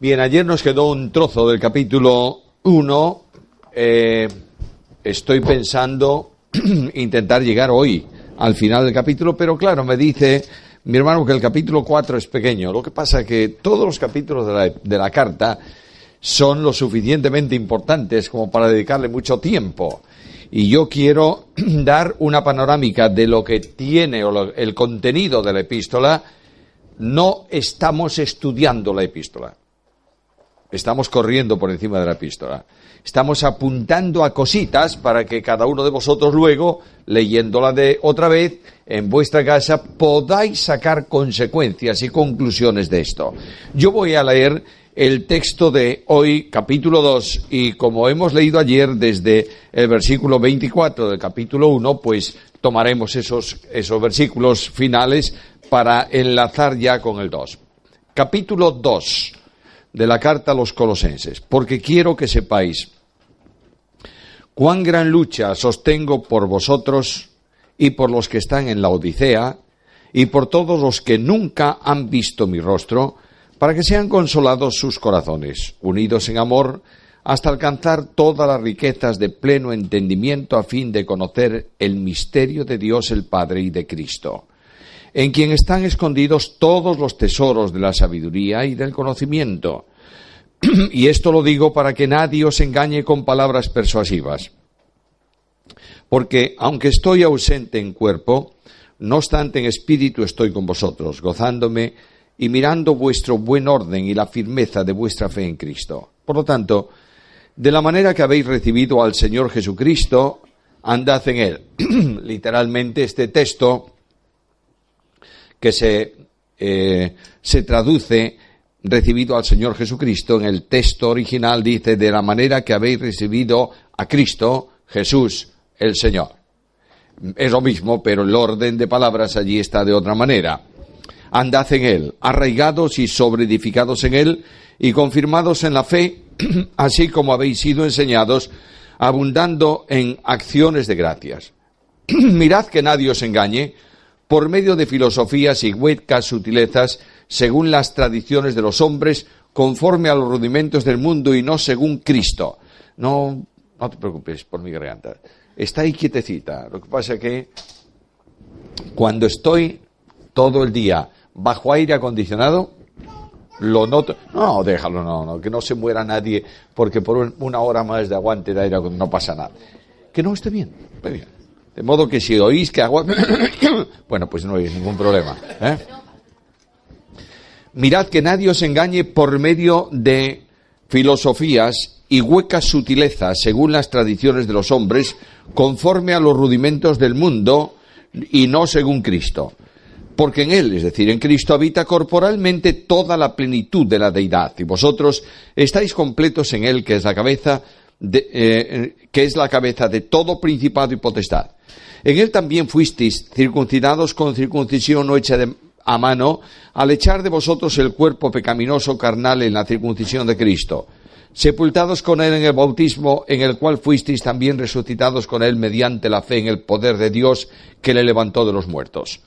Bien, ayer nos quedó un trozo del capítulo 1. Estoy pensando intentar llegar hoy al final del capítulo, pero claro, me dice mi hermano que el capítulo 4 es pequeño. Lo que pasa es que todos los capítulos de la carta son lo suficientemente importantes como para dedicarle mucho tiempo. Y yo quiero dar una panorámica de lo que tiene el contenido de la epístola. No estamos estudiando la epístola. Estamos corriendo por encima de la epístola. Estamos apuntando a cositas para que cada uno de vosotros luego, leyéndola de otra vez, en vuestra casa, podáis sacar consecuencias y conclusiones de esto. Yo voy a leer el texto de hoy, capítulo 2, y como hemos leído ayer desde el versículo 24 del capítulo 1, pues tomaremos esos versículos finales para enlazar ya con el 2. Capítulo 2 de la carta a los Colosenses, porque quiero que sepáis cuán gran lucha sostengo por vosotros y por los que están en la Odisea y por todos los que nunca han visto mi rostro, para que sean consolados sus corazones, unidos en amor, hasta alcanzar todas las riquezas de pleno entendimiento a fin de conocer el misterio de Dios el Padre y de Cristo, en quien están escondidos todos los tesoros de la sabiduría y del conocimiento. Y esto lo digo para que nadie os engañe con palabras persuasivas. Porque, aunque estoy ausente en cuerpo, no obstante en espíritu estoy con vosotros, gozándome y mirando vuestro buen orden y la firmeza de vuestra fe en Cristo. Por lo tanto, de la manera que habéis recibido al Señor Jesucristo, andad en Él. Literalmente este texto que se traduce recibido al Señor Jesucristo, en el texto original dice, de la manera que habéis recibido a Cristo, Jesús, el Señor. Es lo mismo, pero el orden de palabras allí está de otra manera. Andad en Él, arraigados y sobreedificados en Él, y confirmados en la fe, así como habéis sido enseñados, abundando en acciones de gracias. Mirad que nadie os engañe, por medio de filosofías y huecas sutilezas, según las tradiciones de los hombres, conforme a los rudimentos del mundo y no según Cristo. No te preocupes por mi garganta. Está ahí quietecita. Lo que pasa es que cuando estoy todo el día bajo aire acondicionado, lo noto. No, déjalo, no, que no se muera nadie, porque por una hora más de aguante de aire no pasa nada. Que no esté bien, muy bien. De modo que si oís que aguanta, bueno, pues no hay ningún problema, ¿eh? Mirad que nadie os engañe por medio de filosofías y huecas sutilezas, según las tradiciones de los hombres, conforme a los rudimentos del mundo y no según Cristo. Porque en Él, es decir, en Cristo, habita corporalmente toda la plenitud de la deidad, y vosotros estáis completos en Él, que es la cabeza de todo principado y potestad. En Él también fuisteis circuncidados con circuncisión no hecha a mano, al echar de vosotros el cuerpo pecaminoso carnal en la circuncisión de Cristo, sepultados con Él en el bautismo, en el cual fuisteis también resucitados con Él mediante la fe en el poder de Dios que le levantó de los muertos.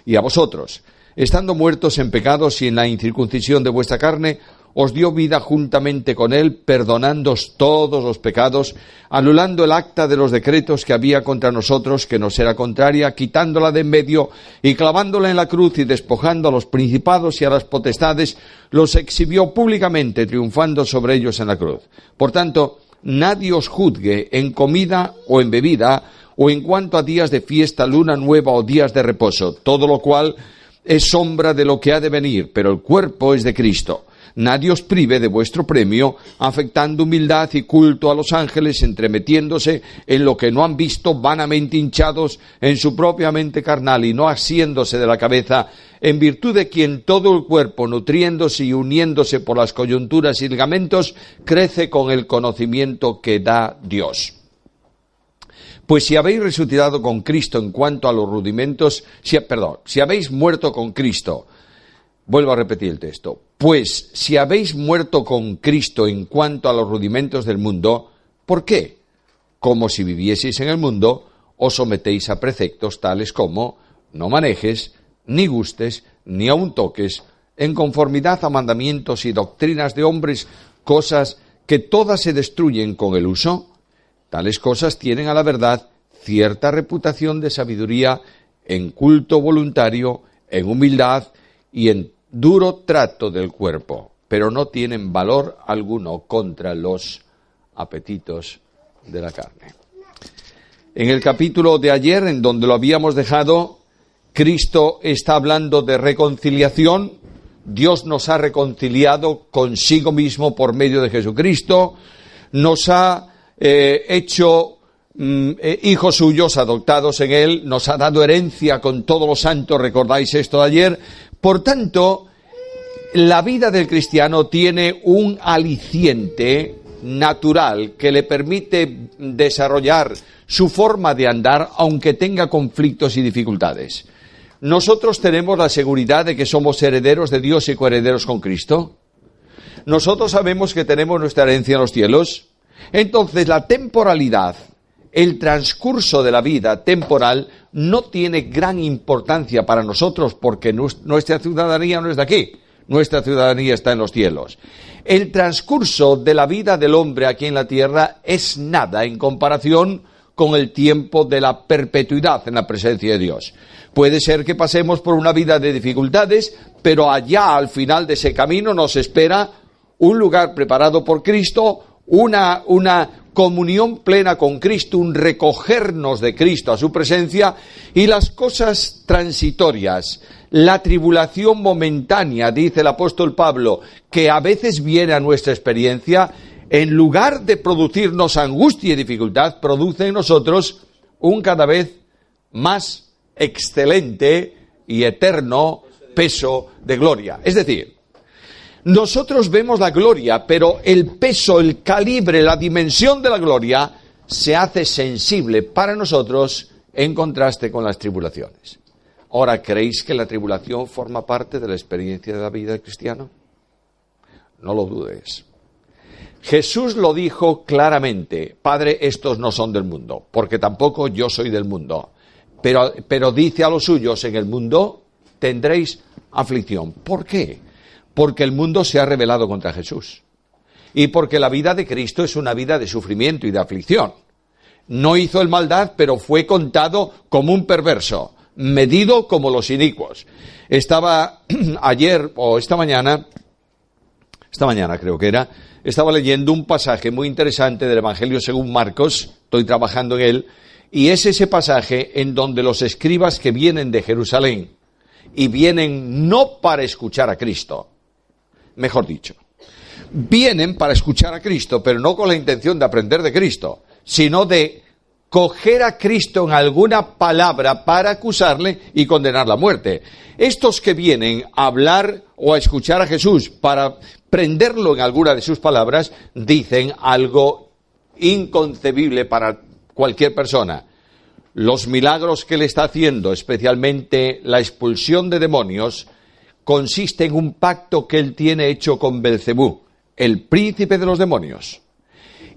Y a vosotros, estando muertos en pecados y en la incircuncisión de vuestra carne, os dio vida juntamente con Él, perdonándoos todos los pecados, anulando el acta de los decretos que había contra nosotros, que nos era contraria, quitándola de en medio y clavándola en la cruz, y despojando a los principados y a las potestades, los exhibió públicamente, triunfando sobre ellos en la cruz. Por tanto, nadie os juzgue en comida o en bebida, o en cuanto a días de fiesta, luna nueva o días de reposo, todo lo cual es sombra de lo que ha de venir, pero el cuerpo es de Cristo. Nadie os prive de vuestro premio, afectando humildad y culto a los ángeles, entremetiéndose en lo que no han visto, vanamente hinchados en su propia mente carnal y no asiéndose de la cabeza, en virtud de quien todo el cuerpo, nutriéndose y uniéndose por las coyunturas y ligamentos, crece con el conocimiento que da Dios. Pues si habéis resucitado con Cristo en cuanto a los rudimentos, si habéis muerto con Cristo, vuelvo a repetir el texto, pues si habéis muerto con Cristo en cuanto a los rudimentos del mundo, ¿por qué? Como si vivieseis en el mundo, os sometéis a preceptos tales como no manejes, ni gustes, ni aun toques en conformidad a mandamientos y doctrinas de hombres, cosas que todas se destruyen con el uso. Tales cosas tienen a la verdad cierta reputación de sabiduría en culto voluntario, en humildad y en duro trato del cuerpo, pero no tienen valor alguno contra los apetitos de la carne. En el capítulo de ayer, en donde lo habíamos dejado, Cristo está hablando de reconciliación. Dios nos ha reconciliado consigo mismo por medio de Jesucristo, nos ha hecho hijos suyos adoptados en Él, nos ha dado herencia con todos los santos, recordáis esto de ayer. Por tanto, la vida del cristiano tiene un aliciente natural que le permite desarrollar su forma de andar aunque tenga conflictos y dificultades. Nosotros tenemos la seguridad de que somos herederos de Dios y coherederos con Cristo. Nosotros sabemos que tenemos nuestra herencia en los cielos. Entonces la temporalidad, el transcurso de la vida temporal no tiene gran importancia para nosotros porque nuestra ciudadanía no es de aquí. Nuestra ciudadanía está en los cielos. El transcurso de la vida del hombre aquí en la tierra es nada en comparación con el tiempo de la perpetuidad en la presencia de Dios. Puede ser que pasemos por una vida de dificultades, pero allá al final de ese camino nos espera un lugar preparado por Cristo, una comunión plena con Cristo, un recogernos de Cristo a su presencia, y las cosas transitorias, la tribulación momentánea, dice el apóstol Pablo, que a veces viene a nuestra experiencia, en lugar de producirnos angustia y dificultad, produce en nosotros un cada vez más excelente y eterno peso de gloria. Es decir, nosotros vemos la gloria, pero el peso, el calibre, la dimensión de la gloria se hace sensible para nosotros en contraste con las tribulaciones. Ahora, ¿creéis que la tribulación forma parte de la experiencia de la vida del cristiano? No lo dudes. Jesús lo dijo claramente: Padre, estos no son del mundo, porque tampoco yo soy del mundo. Pero dice a los suyos: en el mundo tendréis aflicción. ¿Por qué? Porque el mundo se ha rebelado contra Jesús. Y porque la vida de Cristo es una vida de sufrimiento y de aflicción. No hizo el maldad, pero fue contado como un perverso, medido como los inicuos. Estaba ayer, o esta mañana creo que era, estaba leyendo un pasaje muy interesante del Evangelio según Marcos, estoy trabajando en él, y es ese pasaje en donde los escribas que vienen de Jerusalén, y vienen no para escuchar a Cristo, mejor dicho, vienen para escuchar a Cristo, pero no con la intención de aprender de Cristo, sino de coger a Cristo en alguna palabra para acusarle y condenarle a muerte. Estos que vienen a hablar o a escuchar a Jesús para prenderlo en alguna de sus palabras, dicen algo inconcebible para cualquier persona. Los milagros que le está haciendo, especialmente la expulsión de demonios, consiste en un pacto que él tiene hecho con Belcebú, el príncipe de los demonios.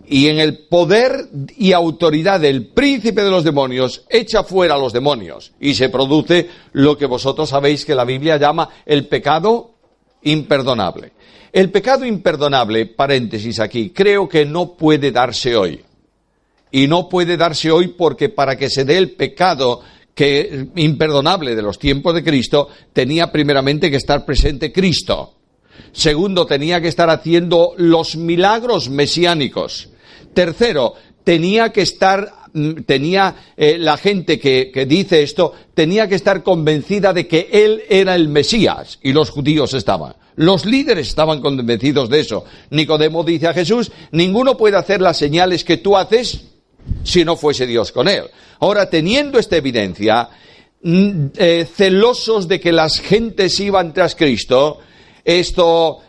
Y en el poder y autoridad del príncipe de los demonios, echa fuera a los demonios. Y se produce lo que vosotros sabéis que la Biblia llama el pecado imperdonable. El pecado imperdonable, paréntesis aquí, creo que no puede darse hoy. Y no puede darse hoy porque para que se dé el pecado imperdonable de los tiempos de Cristo, tenía primeramente que estar presente Cristo. Segundo, tenía que estar haciendo los milagros mesiánicos. Tercero, la gente que dice esto, tenía que estar convencida de que él era el Mesías, y los judíos estaban. Los líderes estaban convencidos de eso. Nicodemo dice a Jesús: ninguno puede hacer las señales que tú haces si no fuese Dios con él. Ahora, teniendo esta evidencia, celosos de que las gentes iban tras Cristo,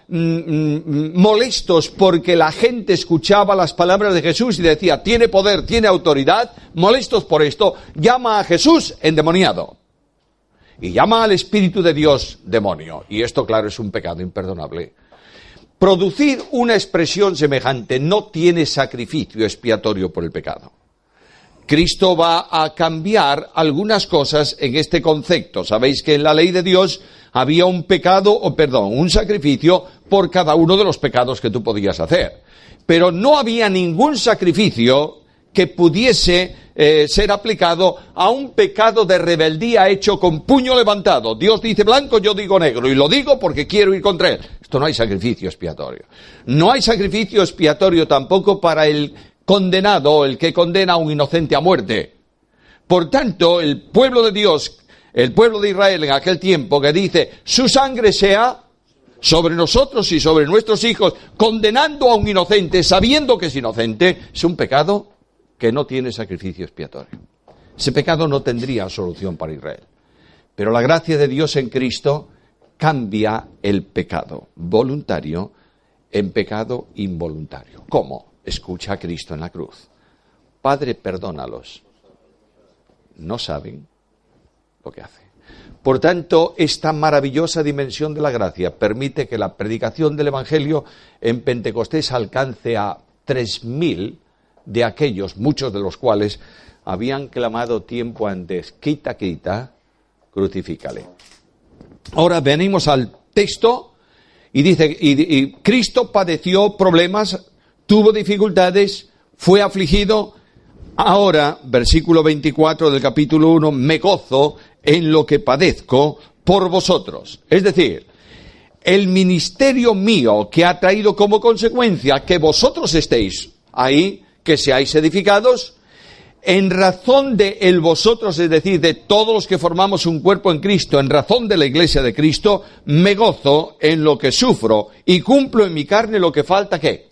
molestos porque la gente escuchaba las palabras de Jesús y decía: tiene poder, tiene autoridad, molestos por esto, llama a Jesús endemoniado. Y llama al Espíritu de Dios demonio. Y esto, claro, es un pecado imperdonable. Producir una expresión semejante no tiene sacrificio expiatorio por el pecado. Cristo va a cambiar algunas cosas en este concepto. Sabéis que en la ley de Dios había un sacrificio por cada uno de los pecados que tú podías hacer. Pero no había ningún sacrificio que pudiese ser aplicado a un pecado de rebeldía hecho con puño levantado. Dios dice blanco, yo digo negro, y lo digo porque quiero ir contra él. Esto no hay sacrificio expiatorio. No hay sacrificio expiatorio tampoco para el condenado, el que condena a un inocente a muerte. Por tanto, el pueblo de Dios, el pueblo de Israel en aquel tiempo que dice, su sangre sea sobre nosotros y sobre nuestros hijos, condenando a un inocente, sabiendo que es inocente, es un pecado que no tiene sacrificio expiatorio. Ese pecado no tendría solución para Israel. Pero la gracia de Dios en Cristo cambia el pecado voluntario en pecado involuntario. ¿Cómo? Escucha a Cristo en la cruz. Padre, perdónalos. No saben lo que hacen. Por tanto, esta maravillosa dimensión de la gracia permite que la predicación del Evangelio en Pentecostés alcance a 3.000 de aquellos, muchos de los cuales habían clamado tiempo antes, quita, crucifícale. Ahora venimos al texto y dice, y Cristo padeció problemas, tuvo dificultades, fue afligido. Ahora, versículo 24 del capítulo 1, me gozo en lo que padezco por vosotros. Es decir, el ministerio mío que ha traído como consecuencia que vosotros estéis ahí, que seáis edificados, en razón de el vosotros, es decir, de todos los que formamos un cuerpo en Cristo, en razón de la Iglesia de Cristo, me gozo en lo que sufro y cumplo en mi carne lo que falta, ¿qué?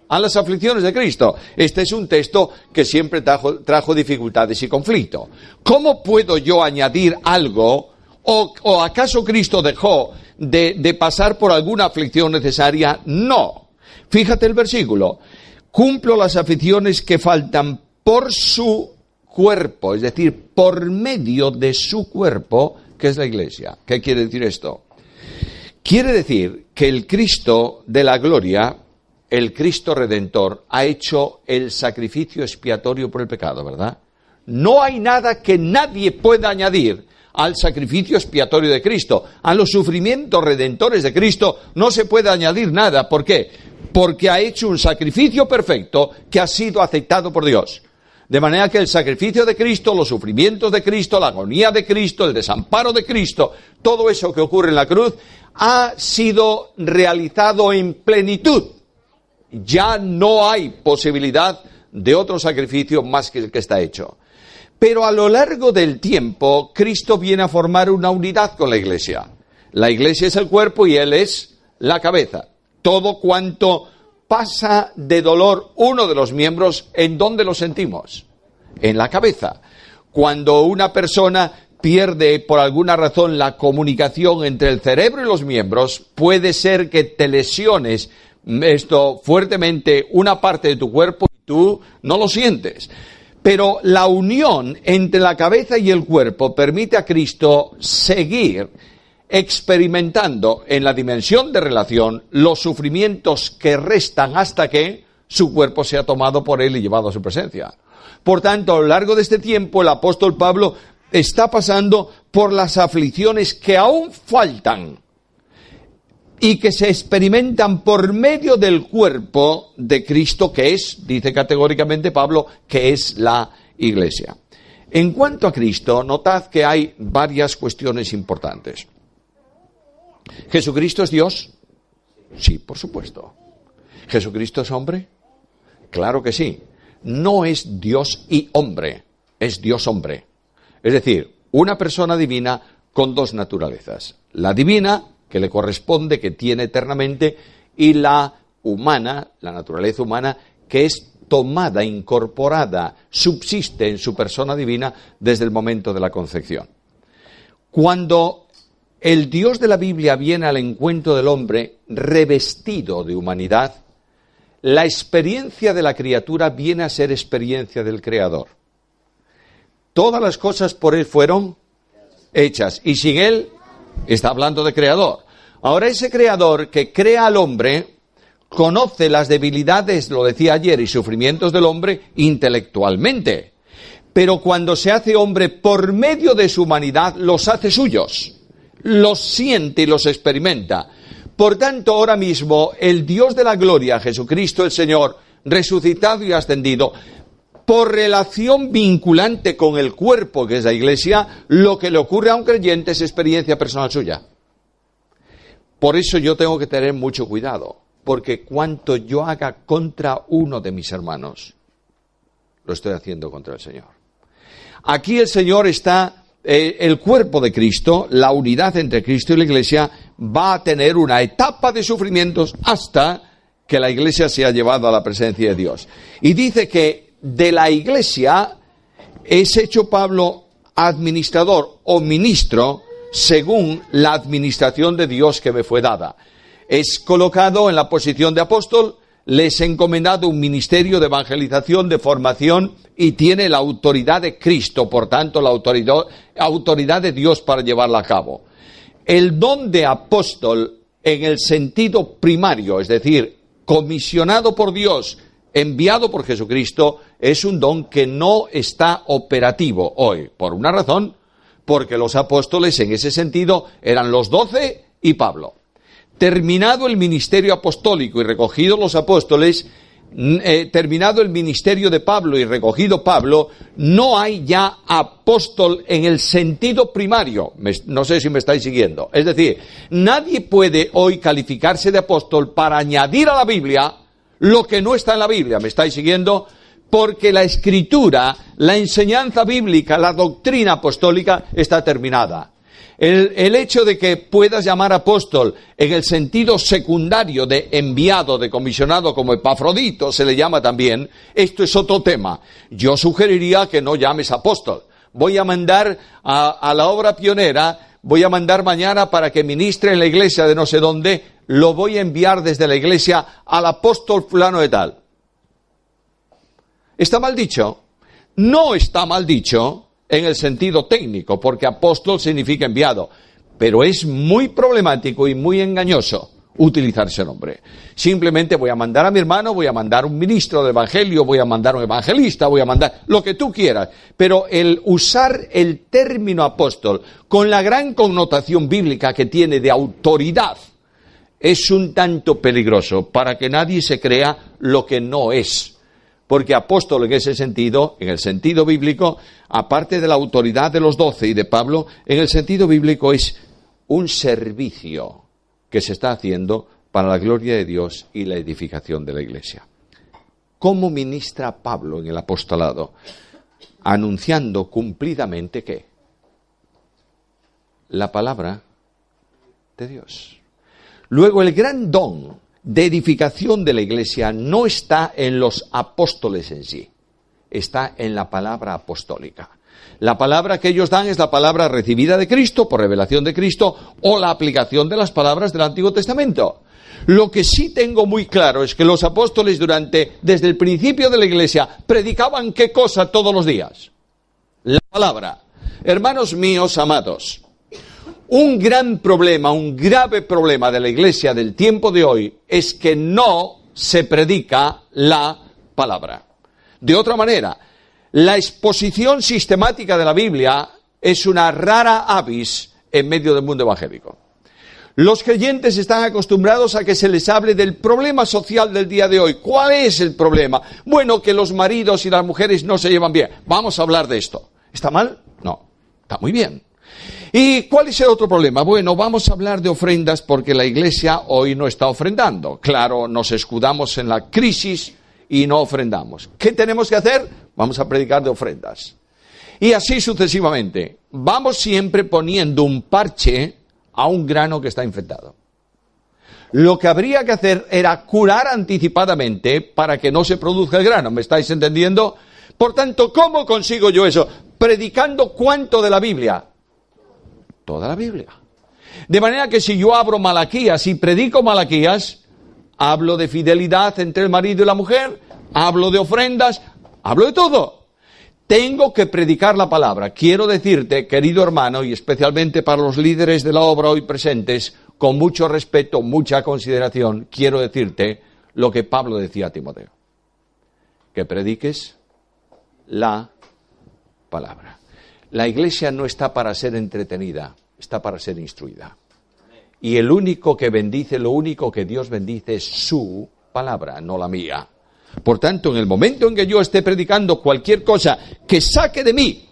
A las aflicciones de Cristo. Este es un texto que siempre trajo dificultades y conflicto. ¿Cómo puedo yo añadir algo? ¿O acaso Cristo dejó de pasar por alguna aflicción necesaria? No. Fíjate el versículo. Cumplo las aflicciones que faltan por su cuerpo, es decir, por medio de su cuerpo, que es la Iglesia. ¿Qué quiere decir esto? Quiere decir que el Cristo de la gloria, el Cristo Redentor, ha hecho el sacrificio expiatorio por el pecado, ¿verdad? No hay nada que nadie pueda añadir al sacrificio expiatorio de Cristo. A los sufrimientos redentores de Cristo no se puede añadir nada. ¿Por qué? Porque ha hecho un sacrificio perfecto que ha sido aceptado por Dios. De manera que el sacrificio de Cristo, los sufrimientos de Cristo, la agonía de Cristo, el desamparo de Cristo, todo eso que ocurre en la cruz, ha sido realizado en plenitud. Ya no hay posibilidad de otro sacrificio más que el que está hecho. Pero a lo largo del tiempo, Cristo viene a formar una unidad con la Iglesia. La Iglesia es el cuerpo y Él es la cabeza. Todo cuanto pasa de dolor uno de los miembros, ¿en dónde lo sentimos? En la cabeza. Cuando una persona pierde por alguna razón la comunicación entre el cerebro y los miembros, puede ser que te lesiones fuertemente una parte de tu cuerpo y tú no lo sientes. Pero la unión entre la cabeza y el cuerpo permite a Cristo seguir experimentando en la dimensión de relación los sufrimientos que restan hasta que su cuerpo sea tomado por él y llevado a su presencia. Por tanto, a lo largo de este tiempo, el apóstol Pablo está pasando por las aflicciones que aún faltan y que se experimentan por medio del cuerpo de Cristo, que es, dice categóricamente Pablo, que es la Iglesia. En cuanto a Cristo, notad que hay varias cuestiones importantes. ¿Jesucristo es Dios? Sí, por supuesto. ¿Jesucristo es hombre? Claro que sí. No es Dios y hombre, es Dios hombre. Es decir, una persona divina con dos naturalezas. La divina, que le corresponde, que tiene eternamente, y la humana, la naturaleza humana, que es tomada, incorporada, subsiste en su persona divina desde el momento de la concepción. Cuando el Dios de la Biblia viene al encuentro del hombre revestido de humanidad, la experiencia de la criatura viene a ser experiencia del Creador. Todas las cosas por Él fueron hechas, y sin Él está hablando de Creador. Ahora ese Creador que crea al hombre conoce las debilidades, lo decía ayer, y sufrimientos del hombre intelectualmente. pero cuando se hace hombre por medio de su humanidad, los hace suyos, los siente y los experimenta. Por tanto, ahora mismo, el Dios de la gloria, Jesucristo el Señor, resucitado y ascendido, por relación vinculante con el cuerpo que es la Iglesia, lo que le ocurre a un creyente es experiencia personal suya. Por eso yo tengo que tener mucho cuidado, porque cuanto yo haga contra uno de mis hermanos, lo estoy haciendo contra el Señor. Aquí el Señor está, el cuerpo de Cristo, la unidad entre Cristo y la Iglesia, va a tener una etapa de sufrimientos hasta que la Iglesia sea llevada a la presencia de Dios. Y dice que de la Iglesia es hecho Pablo administrador o ministro según la administración de Dios que me fue dada. Es colocado en la posición de apóstol, les he encomendado un ministerio de evangelización, de formación, y tiene la autoridad de Cristo, por tanto la autoridad de Dios para llevarla a cabo. El don de apóstol en el sentido primario, es decir, comisionado por Dios, enviado por Jesucristo, es un don que no está operativo hoy. ¿Por una razón? Porque los apóstoles en ese sentido eran los 12 y Pablo. Terminado el ministerio apostólico y recogidos los apóstoles, terminado el ministerio de Pablo y recogido Pablo, no hay ya apóstol en el sentido primario. No sé si me estáis siguiendo. Es decir, nadie puede hoy calificarse de apóstol para añadir a la Biblia lo que no está en la Biblia. ¿Me estáis siguiendo? Porque la Escritura, la enseñanza bíblica, la doctrina apostólica está terminada. El hecho de que puedas llamar apóstol en el sentido secundario de enviado, de comisionado, como Epafrodito se le llama también, esto es otro tema. Yo sugeriría que no llames apóstol. Voy a mandar a la obra pionera, voy a mandar mañana para que ministre en la iglesia de no sé dónde, lo voy a enviar desde la iglesia al apóstol fulano de tal. ¿Está mal dicho? No está mal dicho en el sentido técnico, porque apóstol significa enviado, pero es muy problemático y muy engañoso utilizar ese nombre. Simplemente voy a mandar a mi hermano, voy a mandar un ministro de evangelio, voy a mandar un evangelista, voy a mandar lo que tú quieras, pero el usar el término apóstol con la gran connotación bíblica que tiene de autoridad es un tanto peligroso para que nadie se crea lo que no es. Porque apóstol en ese sentido, en el sentido bíblico, aparte de la autoridad de los 12 y de Pablo, en el sentido bíblico es un servicio que se está haciendo para la gloria de Dios y la edificación de la Iglesia. ¿Cómo ministra Pablo en el apostolado? Anunciando cumplidamente ¿qué? La palabra de Dios. Luego el gran don de edificación de la Iglesia no está en los apóstoles en sí, está en la palabra apostólica. La palabra que ellos dan es la palabra recibida de Cristo, por revelación de Cristo, o la aplicación de las palabras del Antiguo Testamento. Lo que sí tengo muy claro es que los apóstoles desde el principio de la Iglesia, predicaban ¿qué cosa todos los días? La palabra. Hermanos míos amados, un gran problema, un grave problema de la Iglesia del tiempo de hoy es que no se predica la palabra. De otra manera, la exposición sistemática de la Biblia es una rara avis en medio del mundo evangélico. Los creyentes están acostumbrados a que se les hable del problema social del día de hoy. ¿Cuál es el problema? Bueno, que los maridos y las mujeres no se llevan bien. Vamos a hablar de esto. ¿Está mal? No, está muy bien. ¿Y cuál es el otro problema? Bueno, vamos a hablar de ofrendas porque la Iglesia hoy no está ofrendando. Claro, nos escudamos en la crisis y no ofrendamos. ¿Qué tenemos que hacer? Vamos a predicar de ofrendas. Y así sucesivamente. Vamos siempre poniendo un parche a un grano que está infectado. Lo que habría que hacer era curar anticipadamente para que no se produzca el grano. ¿Me estáis entendiendo? Por tanto, ¿cómo consigo yo eso? Predicando ¿cuánto de la Biblia? Toda la Biblia. De manera que si yo abro Malaquías y predico Malaquías, hablo de fidelidad entre el marido y la mujer, hablo de ofrendas, hablo de todo. Tengo que predicar la palabra. Quiero decirte, querido hermano, y especialmente para los líderes de la obra hoy presentes, con mucho respeto, mucha consideración, quiero decirte lo que Pablo decía a Timoteo. Que prediques la palabra. La iglesia no está para ser entretenida, está para ser instruida. Y el único que bendice, lo único que Dios bendice es su palabra, no la mía. Por tanto, en el momento en que yo esté predicando cualquier cosa que saque de mí,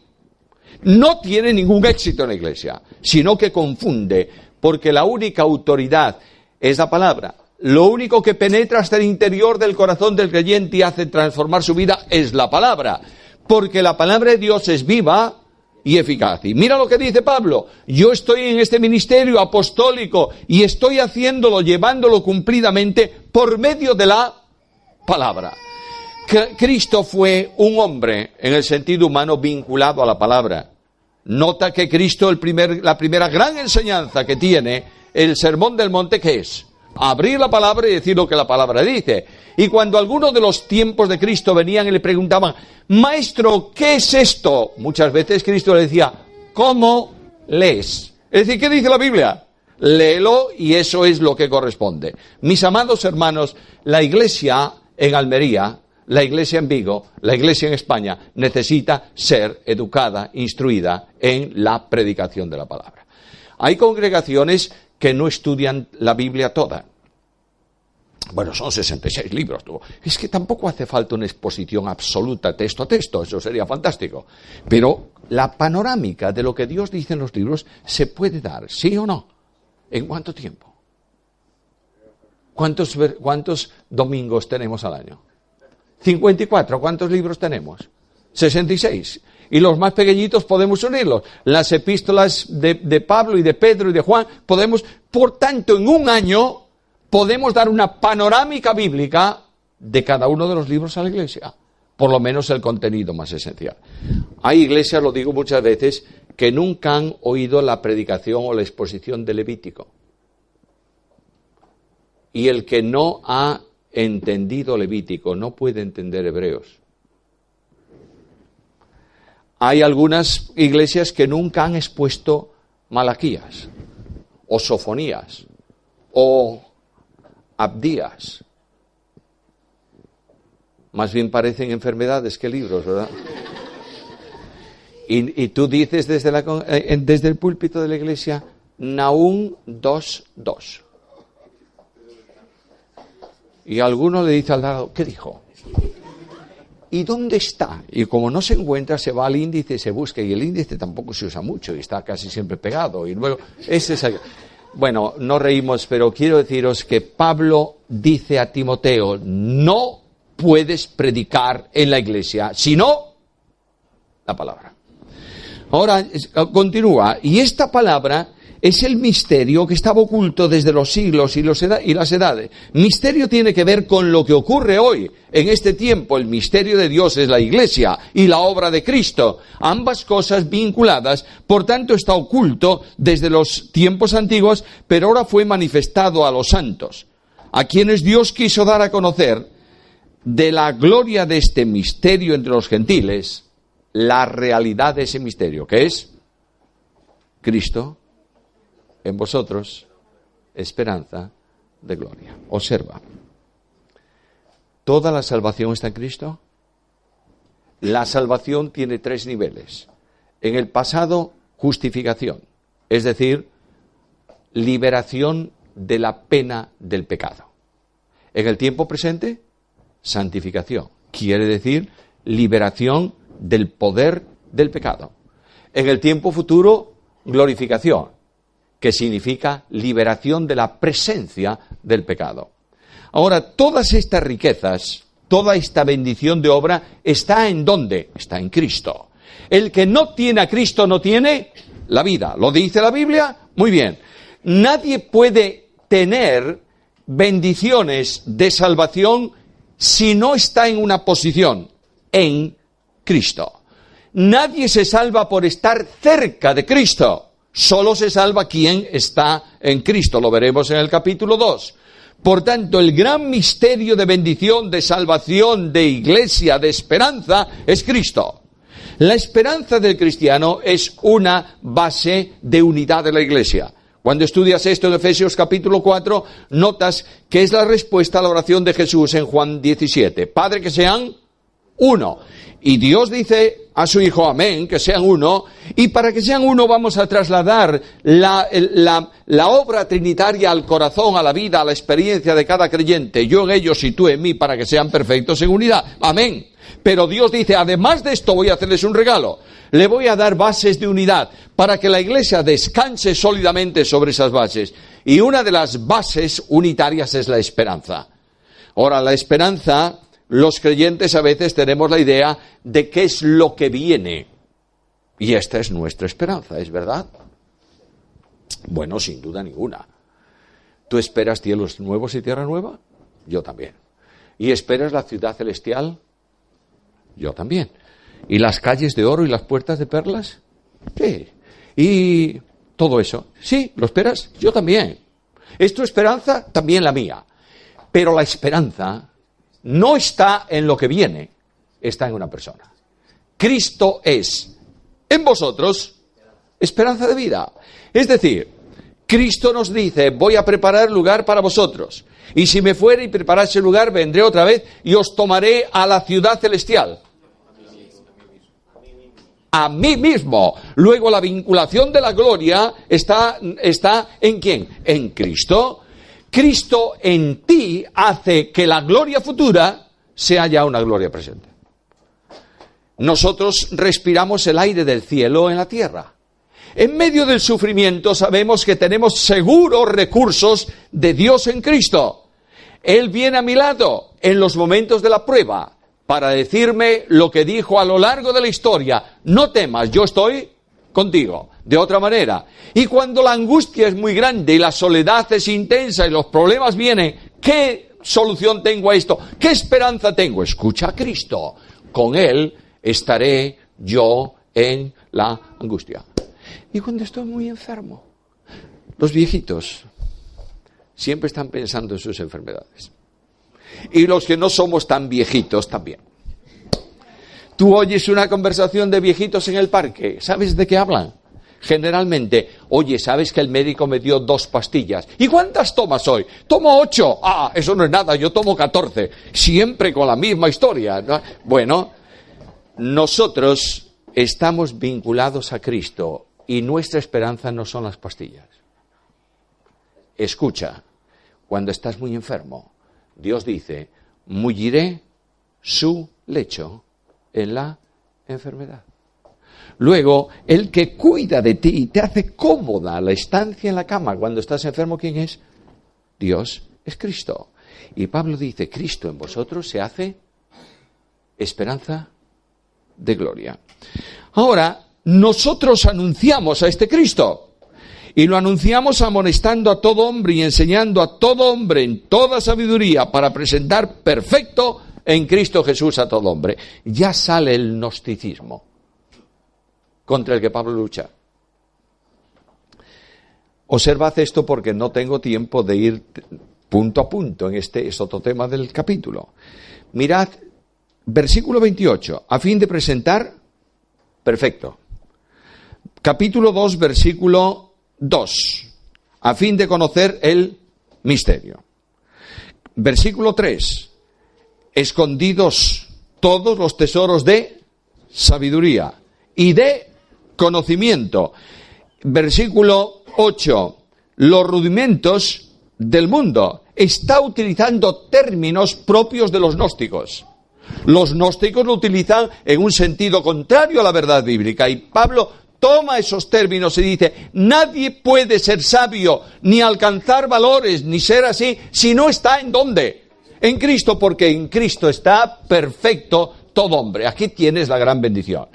no tiene ningún éxito en la iglesia, sino que confunde, porque la única autoridad es la palabra. Lo único que penetra hasta el interior del corazón del creyente y hace transformar su vida es la palabra, porque la palabra de Dios es viva y eficaz. Y mira lo que dice Pablo: yo estoy en este ministerio apostólico y estoy haciéndolo, llevándolo cumplidamente por medio de la palabra. Cristo fue un hombre en el sentido humano vinculado a la palabra. Nota que Cristo, la primera gran enseñanza que tiene el Sermón del Monte, ¿qué es? Abrir la palabra y decir lo que la palabra dice. Y cuando algunos de los tiempos de Cristo venían y le preguntaban: Maestro, ¿qué es esto? Muchas veces Cristo le decía: ¿cómo lees? Es decir, ¿qué dice la Biblia? Léelo y eso es lo que corresponde. Mis amados hermanos, la iglesia en Almería, la iglesia en Vigo, la iglesia en España, necesita ser educada, instruida en la predicación de la palabra. Hay congregaciones que no estudian la Biblia toda. Bueno, son 66 libros. Es que tampoco hace falta una exposición absoluta texto a texto, eso sería fantástico. Pero la panorámica de lo que Dios dice en los libros se puede dar, ¿sí o no? ¿En cuánto tiempo? ¿Cuántos domingos tenemos al año? 54. ¿Cuántos libros tenemos? 66. Y los más pequeñitos podemos unirlos. Las epístolas de Pablo y de Pedro y de Juan podemos, por tanto, en un año podemos dar una panorámica bíblica de cada uno de los libros a la iglesia. Por lo menos el contenido más esencial. Hay iglesias, lo digo muchas veces, que nunca han oído la predicación o la exposición de Levítico. Y el que no ha entendido Levítico no puede entender Hebreos. Hay algunas iglesias que nunca han expuesto Malaquías, o Sofonías, o Abdías. Más bien parecen enfermedades que libros, ¿verdad? Y tú dices desde el púlpito de la iglesia, Nahum 2:2. Y alguno le dice al lado: ¿qué dijo? ¿Y dónde está? Y como no se encuentra, se va al índice y se busca. Y el índice tampoco se usa mucho y está casi siempre pegado. Y luego, bueno, no reímos, pero quiero deciros que Pablo dice a Timoteo: no puedes predicar en la iglesia, sino la palabra. Ahora, continúa. Y esta palabra es el misterio que estaba oculto desde los siglos y las edades. Misterio tiene que ver con lo que ocurre hoy, en este tiempo. El misterio de Dios es la iglesia y la obra de Cristo. Ambas cosas vinculadas, por tanto está oculto desde los tiempos antiguos, pero ahora fue manifestado a los santos, a quienes Dios quiso dar a conocer de la gloria de este misterio entre los gentiles, la realidad de ese misterio, que es Cristo en vosotros, esperanza de gloria. Observa. ¿Toda la salvación está en Cristo? La salvación tiene 3 niveles. En el pasado, justificación, es decir, liberación de la pena del pecado. En el tiempo presente, santificación, quiere decir liberación del poder del pecado. En el tiempo futuro, glorificación, que significa liberación de la presencia del pecado. Ahora, todas estas riquezas, toda esta bendición de obra, ¿está en dónde? Está en Cristo. El que no tiene a Cristo no tiene la vida. ¿Lo dice la Biblia? Muy bien. Nadie puede tener bendiciones de salvación si no está en una posición en Cristo. Nadie se salva por estar cerca de Cristo. Solo se salva quien está en Cristo. Lo veremos en el capítulo 2. Por tanto, el gran misterio de bendición, de salvación, de iglesia, de esperanza, es Cristo. La esperanza del cristiano es una base de unidad de la iglesia. Cuando estudias esto en Efesios capítulo 4, notas que es la respuesta a la oración de Jesús en Juan 17. Padre, que sean uno. Y Dios dice a su Hijo, amén, que sean uno, y para que sean uno vamos a trasladar la obra trinitaria al corazón, a la vida, a la experiencia de cada creyente, yo en ellos y tú en mí, para que sean perfectos en unidad, amén. Pero Dios dice, además de esto voy a hacerles un regalo, le voy a dar bases de unidad, para que la Iglesia descanse sólidamente sobre esas bases, y una de las bases unitarias es la esperanza. Ahora, la esperanza, los creyentes a veces tenemos la idea de qué es lo que viene. Y esta es nuestra esperanza, ¿es verdad? Bueno, sin duda ninguna. ¿Tú esperas cielos nuevos y tierra nueva? Yo también. ¿Y esperas la ciudad celestial? Yo también. ¿Y las calles de oro y las puertas de perlas? Sí. ¿Y todo eso? Sí, ¿lo esperas? Yo también. ¿Es tu esperanza? También la mía. Pero la esperanza no está en lo que viene, está en una persona. Cristo es en vosotros esperanza de vida. Es decir, Cristo nos dice, voy a preparar lugar para vosotros. Y si me fuere y preparase lugar, vendré otra vez y os tomaré a la ciudad celestial. A mí mismo. Luego la vinculación de la gloria está ¿en quién? En Cristo. Cristo en ti hace que la gloria futura sea ya una gloria presente. Nosotros respiramos el aire del cielo en la tierra. En medio del sufrimiento sabemos que tenemos seguros recursos de Dios en Cristo. Él viene a mi lado en los momentos de la prueba para decirme lo que dijo a lo largo de la historia. No temas, yo estoy contigo. De otra manera. Y cuando la angustia es muy grande y la soledad es intensa y los problemas vienen, ¿qué solución tengo a esto? ¿Qué esperanza tengo? Escucha a Cristo. Con Él estaré yo en la angustia. Y cuando estoy muy enfermo, los viejitos siempre están pensando en sus enfermedades. Y los que no somos tan viejitos también. Tú oyes una conversación de viejitos en el parque, ¿sabes de qué hablan? Generalmente, oye, ¿sabes que el médico me dio 2 pastillas? ¿Y cuántas tomas hoy? Tomo 8. Ah, eso no es nada, yo tomo 14. Siempre con la misma historia, ¿no? Bueno, nosotros estamos vinculados a Cristo y nuestra esperanza no son las pastillas. Escucha, cuando estás muy enfermo, Dios dice, mulliré su lecho en la enfermedad. Luego, el que cuida de ti y te hace cómoda la estancia en la cama cuando estás enfermo, ¿quién es? Dios es Cristo. Y Pablo dice, Cristo en vosotros se hace esperanza de gloria. Ahora, nosotros anunciamos a este Cristo. Y lo anunciamos amonestando a todo hombre y enseñando a todo hombre en toda sabiduría para presentar perfecto en Cristo Jesús a todo hombre. Ya sale el gnosticismo contra el que Pablo lucha. Observad esto porque no tengo tiempo de ir punto a punto en este es otro tema del capítulo. Mirad, versículo 28, a fin de presentar perfecto. Capítulo 2, versículo 2, a fin de conocer el misterio. Versículo 3, escondidos todos los tesoros de sabiduría y de conocimiento. Versículo 8, los rudimentos del mundo. Está utilizando términos propios de los gnósticos. Los gnósticos lo utilizan en un sentido contrario a la verdad bíblica y Pablo toma esos términos y dice, nadie puede ser sabio, ni alcanzar valores, ni ser así, si no está ¿en dónde? En Cristo, porque en Cristo está perfecto todo hombre. Aquí tienes la gran bendición.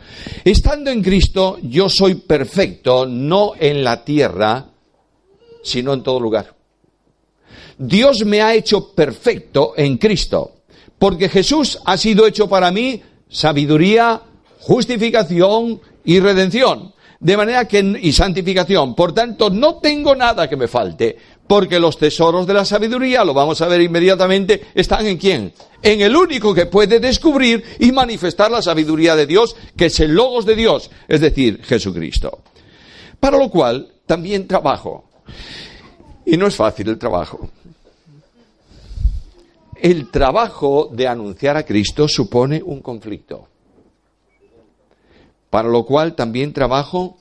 Estando en Cristo, yo soy perfecto, no en la tierra, sino en todo lugar. Dios me ha hecho perfecto en Cristo, porque Jesús ha sido hecho para mí sabiduría, justificación y redención, de manera que y santificación. Por tanto, no tengo nada que me falte, porque los tesoros de la sabiduría, lo vamos a ver inmediatamente, están ¿en quién? En el único que puede descubrir y manifestar la sabiduría de Dios, que es el Logos de Dios, es decir, Jesucristo. Para lo cual, también trabajo. Y no es fácil el trabajo. el trabajo de anunciar a Cristo supone un conflicto, para lo cual también trabajo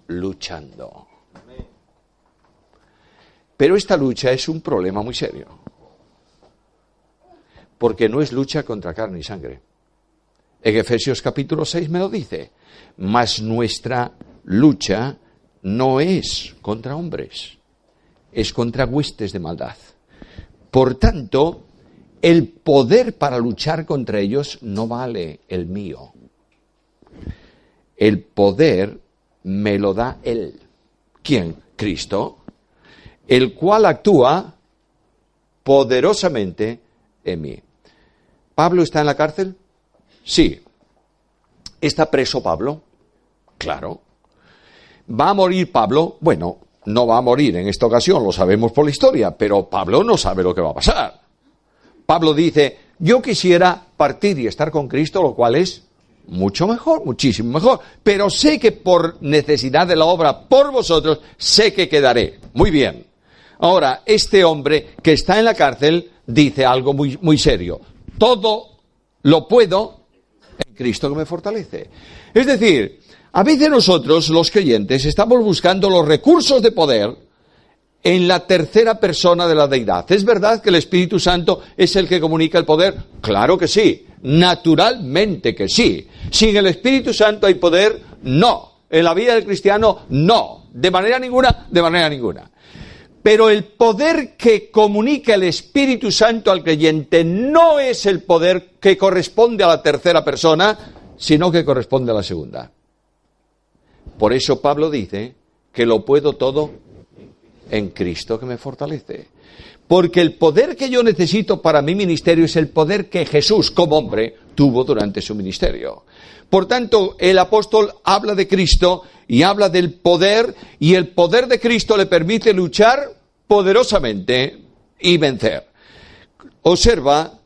luchando. Pero esta lucha es un problema muy serio, porque no es lucha contra carne y sangre. En Efesios capítulo 6 me lo dice, mas nuestra lucha no es contra hombres, es contra huestes de maldad. Por tanto, el poder para luchar contra ellos no vale el mío. El poder me lo da Él. ¿Quién? Cristo, el cual actúa poderosamente en mí. ¿Pablo está en la cárcel? Sí. ¿Está preso Pablo? Claro. ¿Va a morir Pablo? Bueno, no va a morir en esta ocasión, lo sabemos por la historia, pero Pablo no sabe lo que va a pasar. Pablo dice, yo quisiera partir y estar con Cristo, lo cual es mucho mejor, muchísimo mejor, pero sé que por necesidad de la obra, por vosotros, sé que quedaré. Muy bien. Ahora, este hombre que está en la cárcel dice algo muy, muy serio. Todo lo puedo en Cristo que me fortalece. Es decir, a veces nosotros, los creyentes, estamos buscando los recursos de poder en la tercera persona de la deidad. ¿Es verdad que el Espíritu Santo es el que comunica el poder? Claro que sí, naturalmente que sí. ¿Sin el Espíritu Santo hay poder? No. ¿En la vida del cristiano? No. ¿De manera ninguna? De manera ninguna. Pero el poder que comunica el Espíritu Santo al creyente no es el poder que corresponde a la tercera persona, sino que corresponde a la segunda. Por eso Pablo dice que lo puedo todo en Cristo que me fortalece. Porque el poder que yo necesito para mi ministerio es el poder que Jesús, como hombre, tuvo durante su ministerio. Por tanto, el apóstol habla de Cristo y habla del poder, y el poder de Cristo le permite luchar poderosamente y vencer. Observa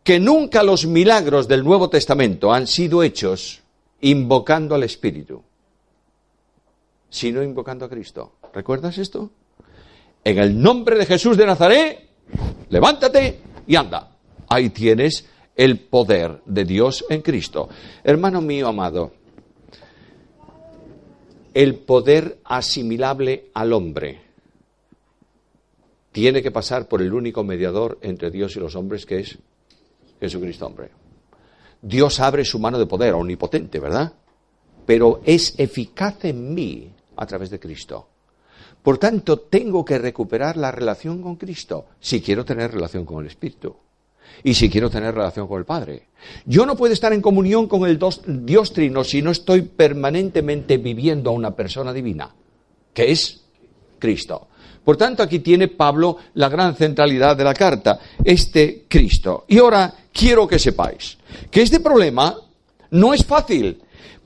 que nunca los milagros del Nuevo Testamento han sido hechos invocando al Espíritu, sino invocando a Cristo. ¿Recuerdas esto? En el nombre de Jesús de Nazaret, levántate y anda. Ahí tienes el poder de Dios en Cristo. Hermano mío amado, el poder asimilable al hombre tiene que pasar por el único mediador entre Dios y los hombres, que es Jesucristo hombre. Dios abre su mano de poder, omnipotente, ¿verdad? Pero es eficaz en mí a través de Cristo. Por tanto, tengo que recuperar la relación con Cristo si quiero tener relación con el Espíritu y si quiero tener relación con el Padre. Yo no puedo estar en comunión con el Dios Trino si no estoy permanentemente viviendo a una persona divina, que es Cristo. Por tanto, aquí tiene Pablo la gran centralidad de la carta, este Cristo. Y ahora quiero que sepáis que este problema no es fácil,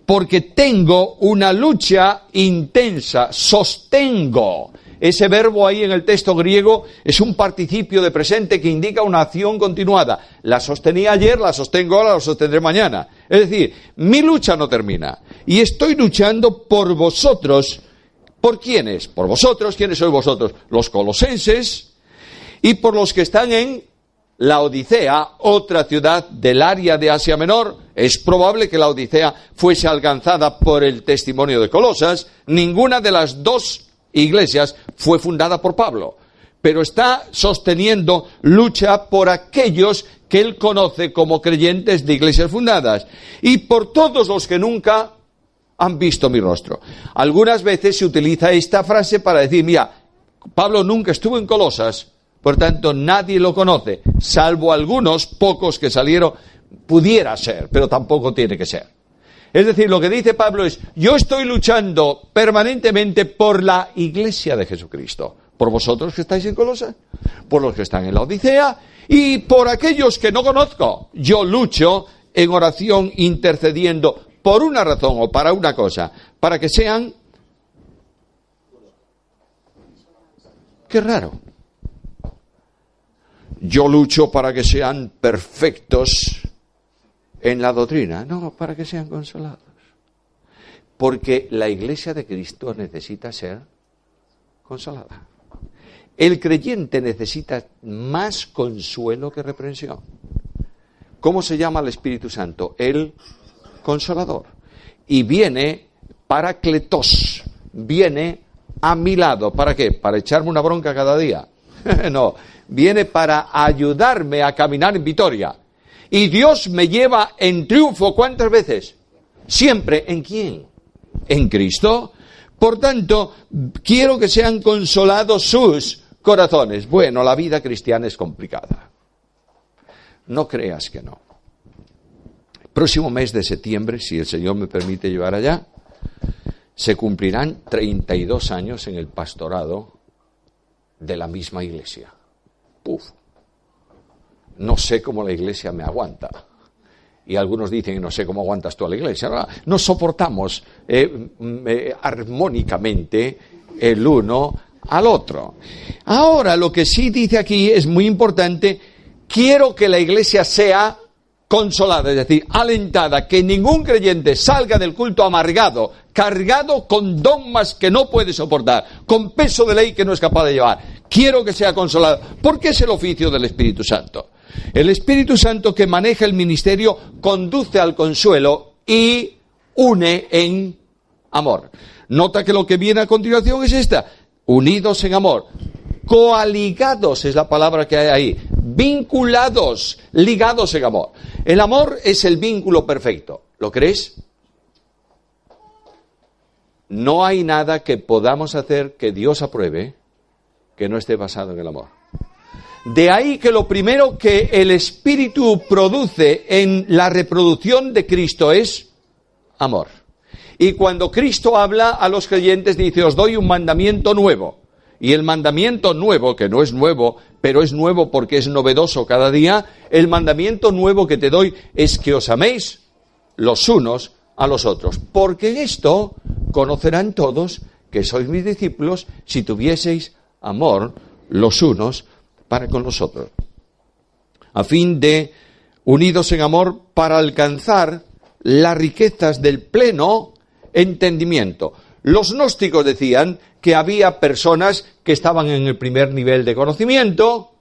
porque tengo una lucha intensa, sostengo. Ese verbo ahí en el texto griego es un participio de presente que indica una acción continuada. La sostenía ayer, la sostengo ahora, la sostendré mañana. Es decir, mi lucha no termina. Y estoy luchando por vosotros. ¿Por quiénes? Por vosotros. ¿Quiénes sois vosotros? Los colosenses, y por los que están en la Odisea, otra ciudad del área de Asia Menor. Es probable que la Odisea fuese alcanzada por el testimonio de Colosas. Ninguna de las dos iglesias fue fundada por Pablo, pero está sosteniendo lucha por aquellos que él conoce como creyentes de iglesias fundadas, y por todos los que nunca han visto mi rostro. Algunas veces se utiliza esta frase para decir, mira, Pablo nunca estuvo en Colosas, por tanto nadie lo conoce, salvo algunos pocos que salieron. Pudiera ser, pero tampoco tiene que ser. Es decir, lo que dice Pablo es, yo estoy luchando permanentemente por la iglesia de Jesucristo, por vosotros que estáis en Colosas, por los que están en la Odisea y por aquellos que no conozco. Yo lucho en oración intercediendo por una razón o para una cosa, para que sean... Qué raro. Yo lucho para que sean perfectos en la doctrina, no, para que sean consolados. Porque la iglesia de Cristo necesita ser consolada. El creyente necesita más consuelo que reprensión. ¿Cómo se llama el Espíritu Santo? El Consolador. Y viene Paracletos, viene a mi lado. ¿Para qué? ¿Para echarme una bronca cada día? No, viene para ayudarme a caminar en victoria. Y Dios me lleva en triunfo, ¿cuántas veces? Siempre. ¿En quién? En Cristo. Por tanto, quiero que sean consolados sus corazones. Bueno, la vida cristiana es complicada. No creas que no. Próximo mes de septiembre, si el Señor me permite llevar allá, se cumplirán 32 años en el pastorado de la misma iglesia. Puf. No sé cómo la iglesia me aguanta. Y algunos dicen, no sé cómo aguantas tú a la iglesia. Nos soportamos armónicamente el uno al otro. Ahora, lo que sí dice aquí es muy importante. Quiero que la iglesia sea consolada, es decir, alentada, que ningún creyente salga del culto amargado, cargado con dogmas que no puede soportar, con peso de ley que no es capaz de llevar. Quiero que sea consolado, porque es el oficio del Espíritu Santo. El Espíritu Santo que maneja el ministerio conduce al consuelo y une en amor. Nota que lo que viene a continuación es esta: unidos en amor, coaligados es la palabra que hay ahí, vinculados, ligados en amor. El amor es el vínculo perfecto. ¿Lo crees? No hay nada que podamos hacer que Dios apruebe que no esté basado en el amor. De ahí que lo primero que el Espíritu produce en la reproducción de Cristo es amor. Y cuando Cristo habla a los creyentes dice, os doy un mandamiento nuevo. Y el mandamiento nuevo, que no es nuevo, pero es nuevo porque es novedoso cada día, el mandamiento nuevo que te doy es que os améis los unos a los otros. Porque en esto conocerán todos que sois mis discípulos si tuvieseis amor los unos para con los otros. A fin de, unidos en amor, para alcanzar las riquezas del pleno entendimiento. Los gnósticos decían que había personas que estaban en el primer nivel de conocimiento,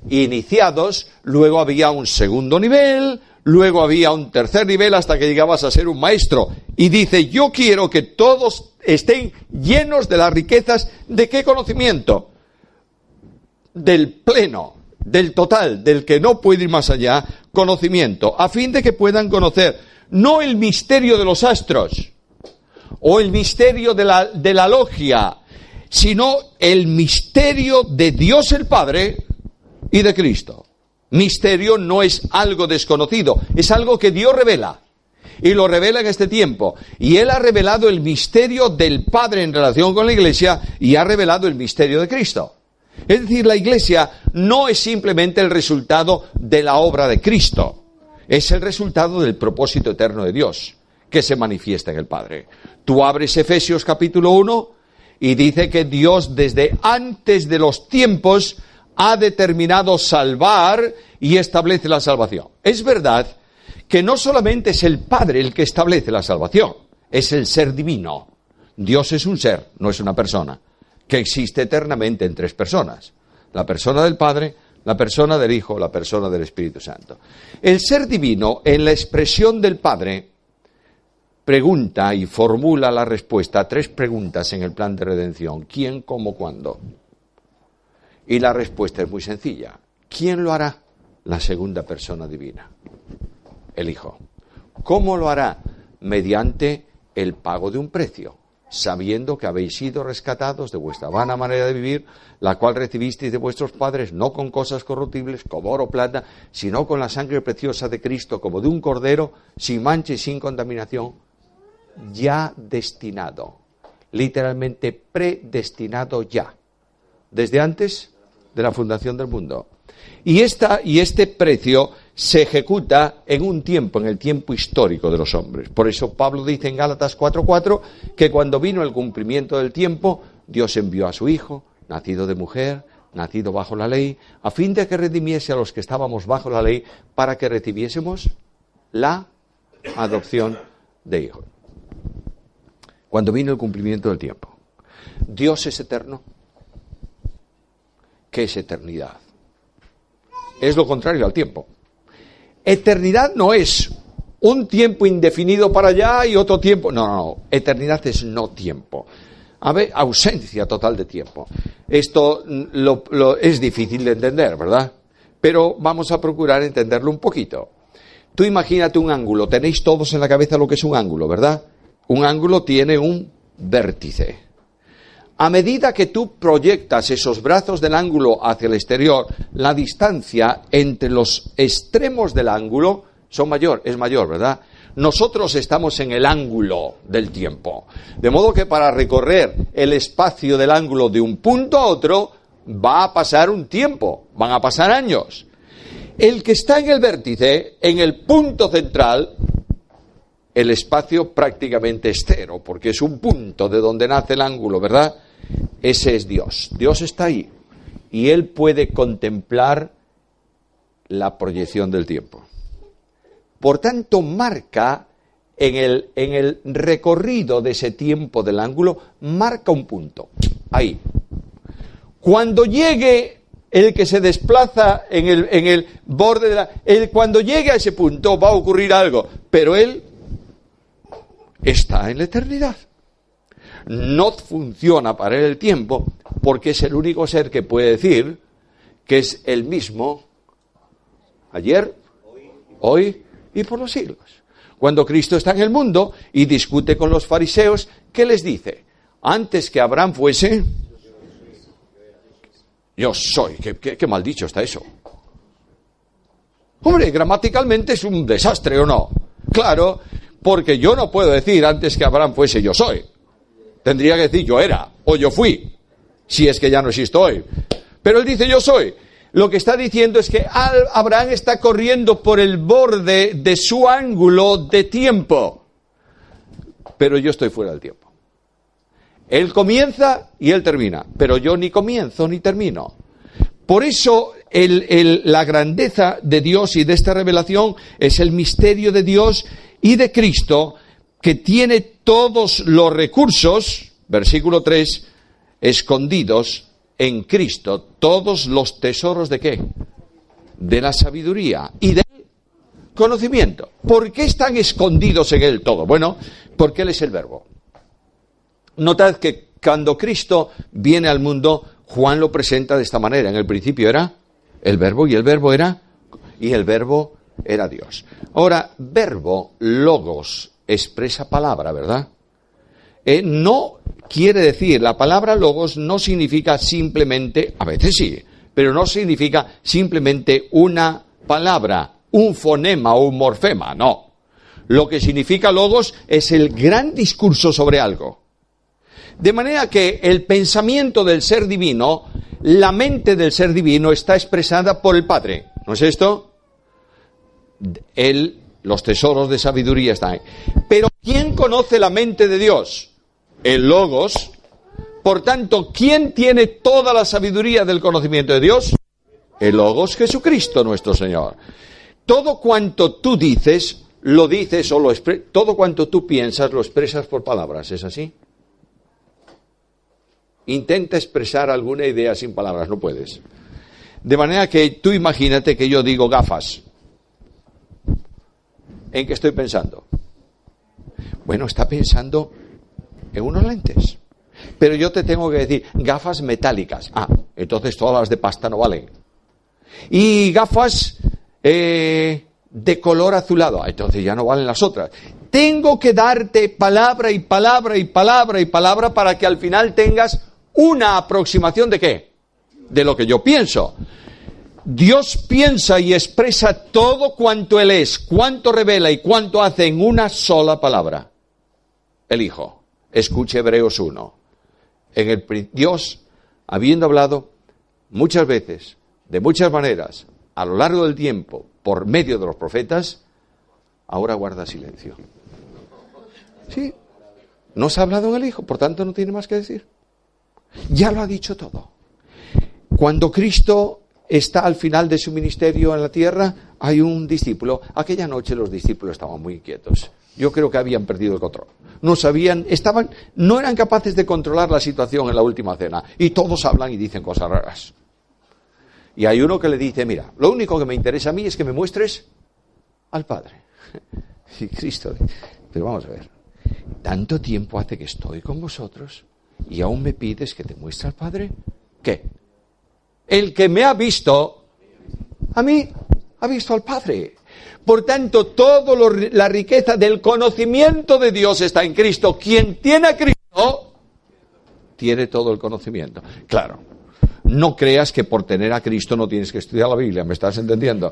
iniciados, luego había un segundo nivel, luego había un tercer nivel hasta que llegabas a ser un maestro. Y dice, yo quiero que todos estén llenos de las riquezas ¿de qué conocimiento? Del pleno, del total, del que no puede ir más allá, conocimiento, a fin de que puedan conocer no el misterio de los astros o el misterio de la logia, sino el misterio de Dios el Padre y de Cristo. Misterio no es algo desconocido, es algo que Dios revela. Y lo revela en este tiempo. Y Él ha revelado el misterio del Padre en relación con la Iglesia y ha revelado el misterio de Cristo. Es decir, la Iglesia no es simplemente el resultado de la obra de Cristo. Es el resultado del propósito eterno de Dios que se manifiesta en el Padre. Tú abres Efesios capítulo 1 y dice que Dios desde antes de los tiempos ha determinado salvar y establece la salvación. Es verdad que no solamente es el Padre el que establece la salvación, es el ser divino. Dios es un ser, no es una persona, que existe eternamente en tres personas. La persona del Padre, la persona del Hijo, la persona del Espíritu Santo. El ser divino, en la expresión del Padre, pregunta y formula la respuesta a tres preguntas en el plan de redención. ¿Quién, cómo, cuándo? Y la respuesta es muy sencilla. ¿Quién lo hará? La segunda persona divina, el Hijo. ¿Cómo lo hará? Mediante el pago de un precio, sabiendo que habéis sido rescatados de vuestra vana manera de vivir, la cual recibisteis de vuestros padres, no con cosas corruptibles, como oro o plata, sino con la sangre preciosa de Cristo, como de un cordero, sin mancha y sin contaminación, ya destinado, literalmente predestinado ya, desde antes de la fundación del mundo. Y este precio se ejecuta en un tiempo, en el tiempo histórico de los hombres. Por eso Pablo dice en Gálatas 4:4 que cuando vino el cumplimiento del tiempo, Dios envió a su Hijo, nacido de mujer, nacido bajo la ley, a fin de que redimiese a los que estábamos bajo la ley, para que recibiésemos la adopción de hijos. Cuando vino el cumplimiento del tiempo. Dios es eterno. ¿Qué es eternidad? Es lo contrario al tiempo. Eternidad no es un tiempo indefinido para allá y otro tiempo. No. Eternidad es no tiempo. Ausencia total de tiempo. Esto es difícil de entender, ¿verdad? Pero vamos a procurar entenderlo un poquito. Tú imagínate un ángulo. Tenéis todos en la cabeza lo que es un ángulo, ¿verdad? Un ángulo tiene un vértice. A medida que tú proyectas esos brazos del ángulo hacia el exterior, la distancia entre los extremos del ángulo es mayor, ¿verdad? Nosotros estamos en el ángulo del tiempo. De modo que para recorrer el espacio del ángulo de un punto a otro, va a pasar un tiempo, van a pasar años. El que está en el vértice, en el punto central, el espacio prácticamente es cero, porque es un punto de donde nace el ángulo, ¿verdad? Ese es Dios. Dios está ahí y Él puede contemplar la proyección del tiempo. Por tanto, marca en el recorrido de ese tiempo del ángulo, marca un punto. Ahí. Cuando llegue el que se desplaza en el borde cuando llegue a ese punto va a ocurrir algo, pero Él está en la eternidad. No funciona para Él el tiempo porque es el único ser que puede decir que es el mismo ayer, hoy y por los siglos. Cuando Cristo está en el mundo y discute con los fariseos, ¿qué les dice? Antes que Abraham fuese, yo soy. ¿Qué mal dicho está eso? Hombre, gramaticalmente es un desastre, ¿o no? Claro, porque yo no puedo decir antes que Abraham fuese, yo soy. Tendría que decir yo era o yo fui, si es que ya no existo hoy. Pero él dice yo soy. Lo que está diciendo es que Abraham está corriendo por el borde de su ángulo de tiempo. Pero yo estoy fuera del tiempo. Él comienza y él termina, pero yo ni comienzo ni termino. Por eso la grandeza de Dios y de esta revelación es el misterio de Dios y de Cristo, que tiene todos los recursos, versículo 3, escondidos en Cristo, todos los tesoros ¿de qué? De la sabiduría y del conocimiento. ¿Por qué están escondidos en Él todo? Bueno, porque Él es el Verbo. Notad que cuando Cristo viene al mundo, Juan lo presenta de esta manera. En el principio era el Verbo y el Verbo era Dios. Ahora, verbo, logos, expresa palabra, ¿verdad? No quiere decir, la palabra logos no significa simplemente, a veces sí, pero no significa simplemente una palabra, un fonema o un morfema, no. Lo que significa logos es el gran discurso sobre algo. De manera que el pensamiento del ser divino, la mente del ser divino está expresada por el Padre. ¿No es esto? Los tesoros de sabiduría están ahí. Pero ¿quién conoce la mente de Dios? El Logos. Por tanto, ¿quién tiene toda la sabiduría del conocimiento de Dios? El Logos, Jesucristo nuestro Señor. Todo cuanto tú dices, lo dices o todo cuanto tú piensas, lo expresas por palabras. ¿Es así? Intenta expresar alguna idea sin palabras, no puedes. De manera que tú imagínate que yo digo gafas. ¿En qué estoy pensando? Bueno, está pensando en unos lentes. Pero yo te tengo que decir gafas metálicas. Entonces todas las de pasta no valen. Y gafas de color azulado. Entonces ya no valen las otras. Tengo que darte palabra y palabra y palabra y palabra para que al final tengas una aproximación de ¿qué? De lo que yo pienso. Dios piensa y expresa todo cuanto Él es, cuanto revela y cuanto hace en una sola palabra. El Hijo. Escuche Hebreos 1. Dios, habiendo hablado muchas veces, de muchas maneras, a lo largo del tiempo, por medio de los profetas, ahora guarda silencio. Sí, no se ha hablado en el Hijo, por tanto no tiene más que decir. Ya lo ha dicho todo. Cuando Cristo está al final de su ministerio en la tierra, hay un discípulo. Aquella noche los discípulos estaban muy inquietos. Yo creo que habían perdido el control. No eran capaces de controlar la situación en la última cena. Y todos hablan y dicen cosas raras. Y hay uno que le dice, mira, lo único que me interesa a mí es que me muestres al Padre. Y Cristo, pero vamos a ver, tanto tiempo hace que estoy con vosotros y aún me pides que te muestre al Padre. ¿Qué? El que me ha visto, a mí, ha visto al Padre. Por tanto, toda la riqueza del conocimiento de Dios está en Cristo. Quien tiene a Cristo, tiene todo el conocimiento. Claro, no creas que por tener a Cristo no tienes que estudiar la Biblia, ¿me estás entendiendo?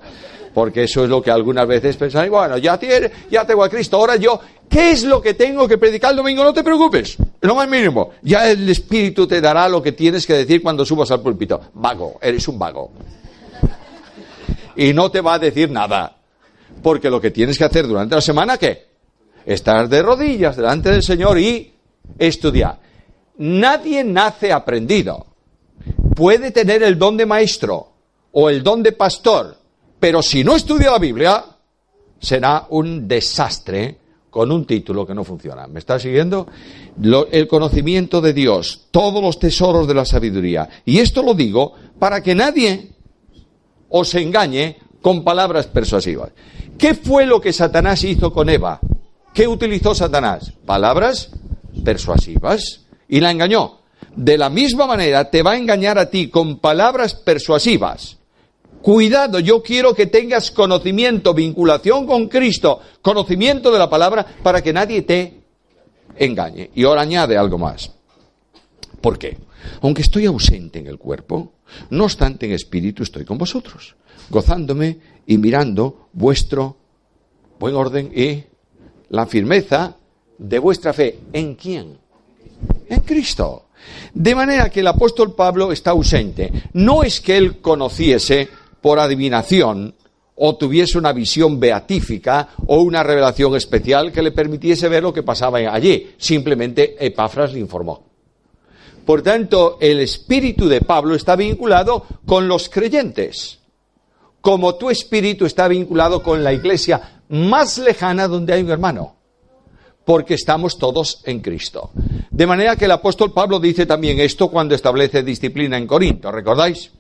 Porque eso es lo que algunas veces pensáis, bueno, ya tengo a Cristo, ahora yo, ¿qué es lo que tengo que predicar el domingo? No te preocupes, lo más mínimo. Ya el Espíritu te dará lo que tienes que decir cuando subas al púlpito. Vago, eres un vago. Y no te va a decir nada. Porque lo que tienes que hacer durante la semana, ¿qué? Estar de rodillas delante del Señor y estudiar. Nadie nace aprendido. Puede tener el don de maestro o el don de pastor, pero si no estudia la Biblia, será un desastre con un título que no funciona. ¿Me estás siguiendo? El conocimiento de Dios, todos los tesoros de la sabiduría. Y esto lo digo para que nadie os engañe con palabras persuasivas. ¿Qué fue lo que Satanás hizo con Eva? ¿Qué utilizó Satanás? Palabras persuasivas y la engañó. De la misma manera te va a engañar a ti con palabras persuasivas. Cuidado, yo quiero que tengas conocimiento, vinculación con Cristo, conocimiento de la palabra para que nadie te engañe. Y ahora añade algo más. ¿Por qué? Aunque estoy ausente en el cuerpo, no obstante en espíritu estoy con vosotros, gozándome y mirando vuestro buen orden y la firmeza de vuestra fe. ¿En quién? En Cristo. De manera que el apóstol Pablo está ausente. No es que él conociese por adivinación o tuviese una visión beatífica o una revelación especial que le permitiese ver lo que pasaba allí. Simplemente Epafras le informó. Por tanto, el espíritu de Pablo está vinculado con los creyentes, como tu espíritu está vinculado con la iglesia más lejana donde hay un hermano, porque estamos todos en Cristo. De manera que el apóstol Pablo dice también esto cuando establece disciplina en Corinto, ¿recordáis?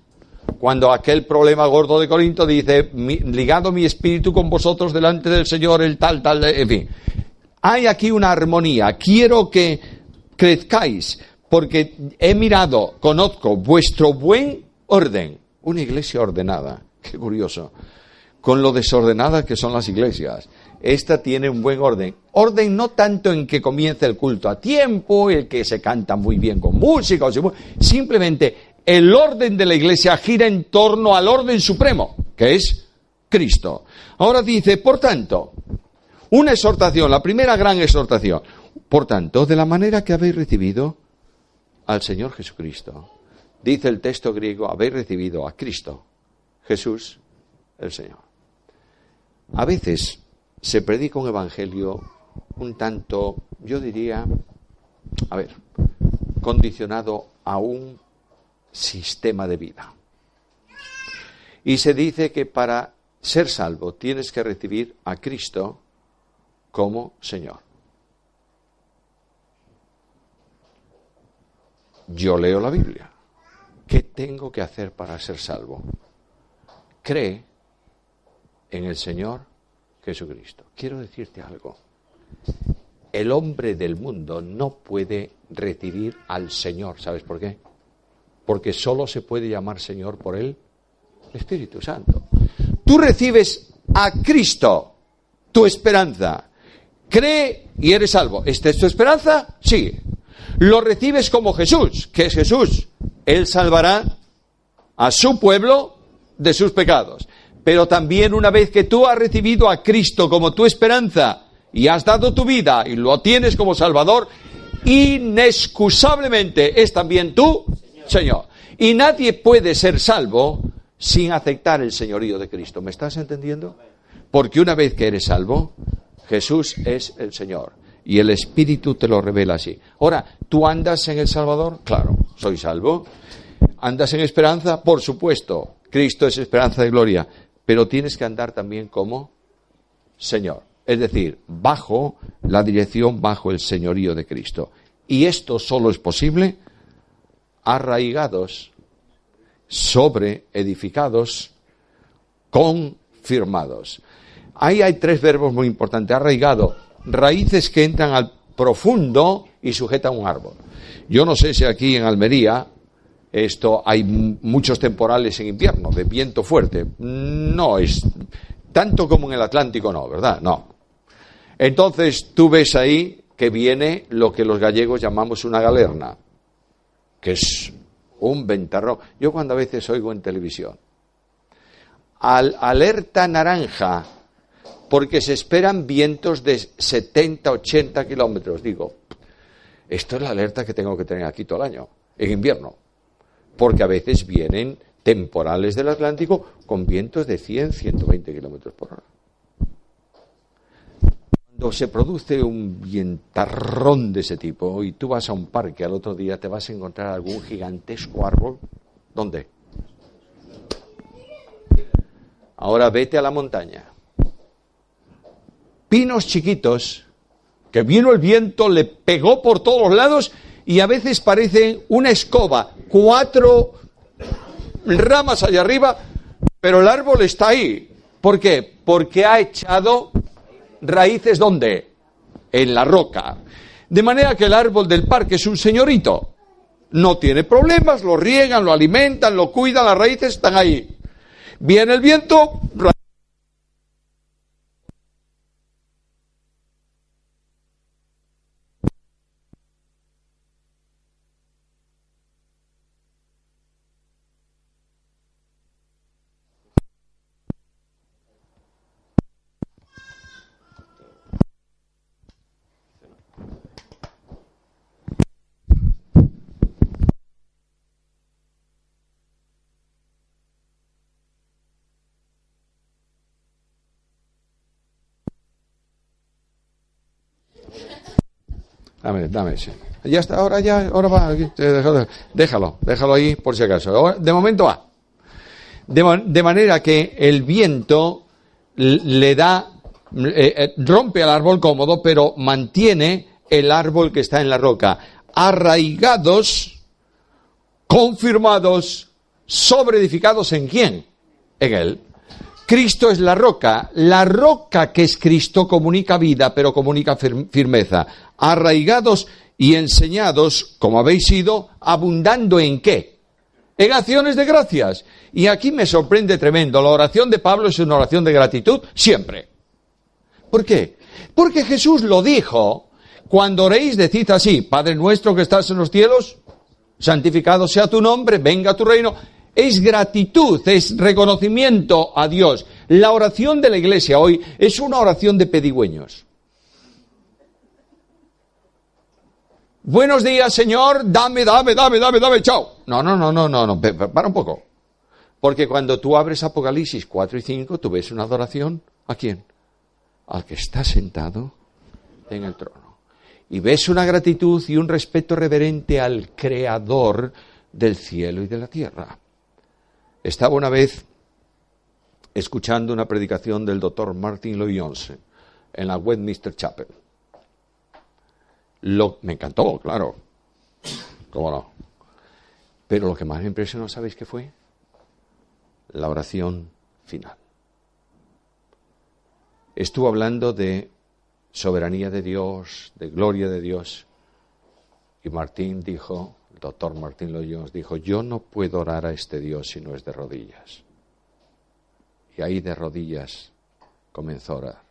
Cuando aquel problema gordo de Corinto dice, ligado mi espíritu con vosotros delante del Señor, el tal, en fin. Hay aquí una armonía, quiero que crezcáis, porque he mirado, conozco vuestro buen orden, una iglesia ordenada, qué curioso, con lo desordenadas que son las iglesias. Esta tiene un buen orden. Orden no tanto en que comience el culto a tiempo, el que se canta muy bien con música, simplemente el orden de la iglesia gira en torno al orden supremo, que es Cristo. Ahora dice, por tanto, una exhortación, la primera gran exhortación. Por tanto, de la manera que habéis recibido al Señor Jesucristo, dice el texto griego, habéis recibido a Cristo, Jesús, el Señor. A veces se predica un evangelio un tanto, yo diría, condicionado a un sistema de vida. Y se dice que para ser salvo tienes que recibir a Cristo como Señor. Yo leo la Biblia. ¿Qué tengo que hacer para ser salvo? Cree en el Señor Jesucristo. Quiero decirte algo. El hombre del mundo no puede recibir al Señor. ¿Sabes por qué? Porque solo se puede llamar Señor por el Espíritu Santo. Tú recibes a Cristo, tu esperanza. Cree y eres salvo. ¿Esta es tu esperanza? Sigue. Lo recibes como Jesús. ¿Qué es Jesús? Él salvará a su pueblo de sus pecados. Pero también una vez que tú has recibido a Cristo como tu esperanza y has dado tu vida y lo tienes como Salvador, inexcusablemente es también tu Señor. Y nadie puede ser salvo sin aceptar el señorío de Cristo. ¿Me estás entendiendo? Porque una vez que eres salvo, Jesús es el Señor. Y el Espíritu te lo revela así. Ahora, ¿tú andas en el Salvador? Claro, soy salvo. ¿Andas en esperanza? Por supuesto. Cristo es esperanza de gloria. Pero tienes que andar también como Señor. Es decir, bajo la dirección, bajo el señorío de Cristo. Y esto solo es posible arraigados, sobre edificados, confirmados. Ahí hay tres verbos muy importantes. Arraigado, raíces que entran al profundo y sujetan un árbol. Yo no sé si aquí en Almería hay muchos temporales en invierno, de viento fuerte. No es tanto como en el Atlántico, no, ¿verdad? No. Entonces tú ves ahí que viene lo que los gallegos llamamos una galerna, que es un ventarrón. Yo cuando a veces oigo en televisión, alerta naranja, porque se esperan vientos de 70, 80 kilómetros. Digo, esto es la alerta que tengo que tener aquí todo el año, en invierno. Porque a veces vienen temporales del Atlántico con vientos de 100, 120 kilómetros por hora. Cuando se produce un vientarrón de ese tipo y tú vas a un parque al otro día, te vas a encontrar algún gigantesco árbol. ¿Dónde? Ahora vete a la montaña. Pinos chiquitos, que vino el viento, le pegó por todos los lados y a veces parecen una escoba, 4 ramas allá arriba, pero el árbol está ahí. ¿Por qué? Porque ha echado raíces, ¿dónde? En la roca. De manera que el árbol del parque es un señorito. No tiene problemas, lo riegan, lo alimentan, lo cuidan, las raíces están ahí. Viene el viento, Dame ese. Ya está, ahora va. Déjalo ahí por si acaso. Ahora, de momento va. De manera que el viento le da, rompe al árbol cómodo, pero mantiene el árbol que está en la roca. Arraigados, confirmados, sobreedificados ¿en quién? En él. Cristo es la roca que es Cristo comunica vida, pero comunica firmeza. Arraigados y enseñados, como habéis sido, abundando ¿en qué? En acciones de gracias. Y aquí me sorprende tremendo, la oración de Pablo es una oración de gratitud siempre. ¿Por qué? Porque Jesús lo dijo, cuando oréis decid así, Padre nuestro que estás en los cielos, santificado sea tu nombre, venga tu reino. Es gratitud, es reconocimiento a Dios. La oración de la Iglesia hoy es una oración de pedigüeños. Buenos días, Señor, dame, chao. No, para un poco. Porque cuando tú abres Apocalipsis 4 y 5, tú ves una adoración, ¿a quién? Al que está sentado en el trono. Y ves una gratitud y un respeto reverente al Creador del cielo y de la tierra. Estaba una vez escuchando una predicación del doctor Martin Lloyd-Jones en la Westminster Chapel. Me encantó, claro. ¿Cómo no? Pero lo que más me impresionó, ¿sabéis qué fue? La oración final. Estuvo hablando de soberanía de Dios, de gloria de Dios. Y Martín dijo, el doctor Martin Lloyd-Jones dijo, yo no puedo orar a este Dios si no es de rodillas. Y ahí de rodillas comenzó a orar.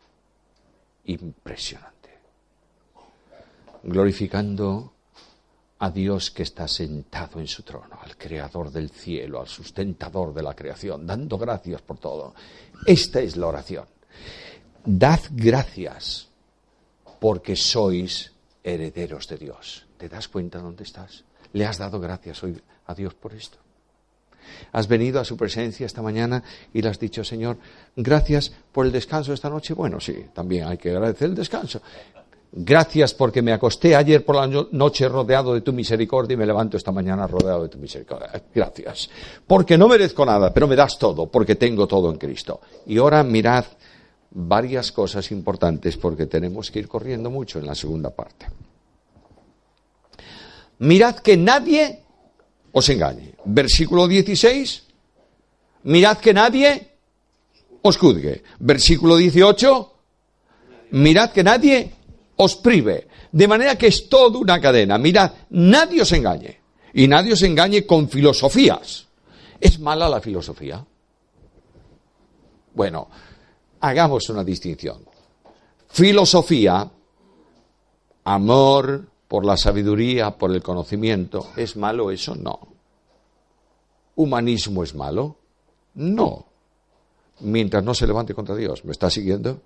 Impresionante. Glorificando a Dios que está sentado en su trono, al creador del cielo, al sustentador de la creación, dando gracias por todo. Esta es la oración. Dad gracias porque sois herederos de Dios. ¿Te das cuenta dónde estás? ¿Le has dado gracias hoy a Dios por esto? ¿Has venido a su presencia esta mañana y le has dicho, Señor, gracias por el descanso esta noche? Bueno, sí, también hay que agradecer el descanso. Gracias porque me acosté ayer por la noche rodeado de tu misericordia y me levanto esta mañana rodeado de tu misericordia. Gracias. Porque no merezco nada, pero me das todo, porque tengo todo en Cristo. Y ahora mirad varias cosas importantes porque tenemos que ir corriendo mucho en la segunda parte. Mirad que nadie os engañe. Versículo 16, mirad que nadie os juzgue. Versículo 18, mirad que nadie os prive. De manera que es toda una cadena. Mirad, nadie os engañe. Y nadie os engañe con filosofías. ¿Es mala la filosofía? Bueno, hagamos una distinción. Filosofía, amor por la sabiduría, por el conocimiento, ¿es malo eso? No. ¿Humanismo es malo? No. Mientras no se levante contra Dios. ¿Me está siguiendo?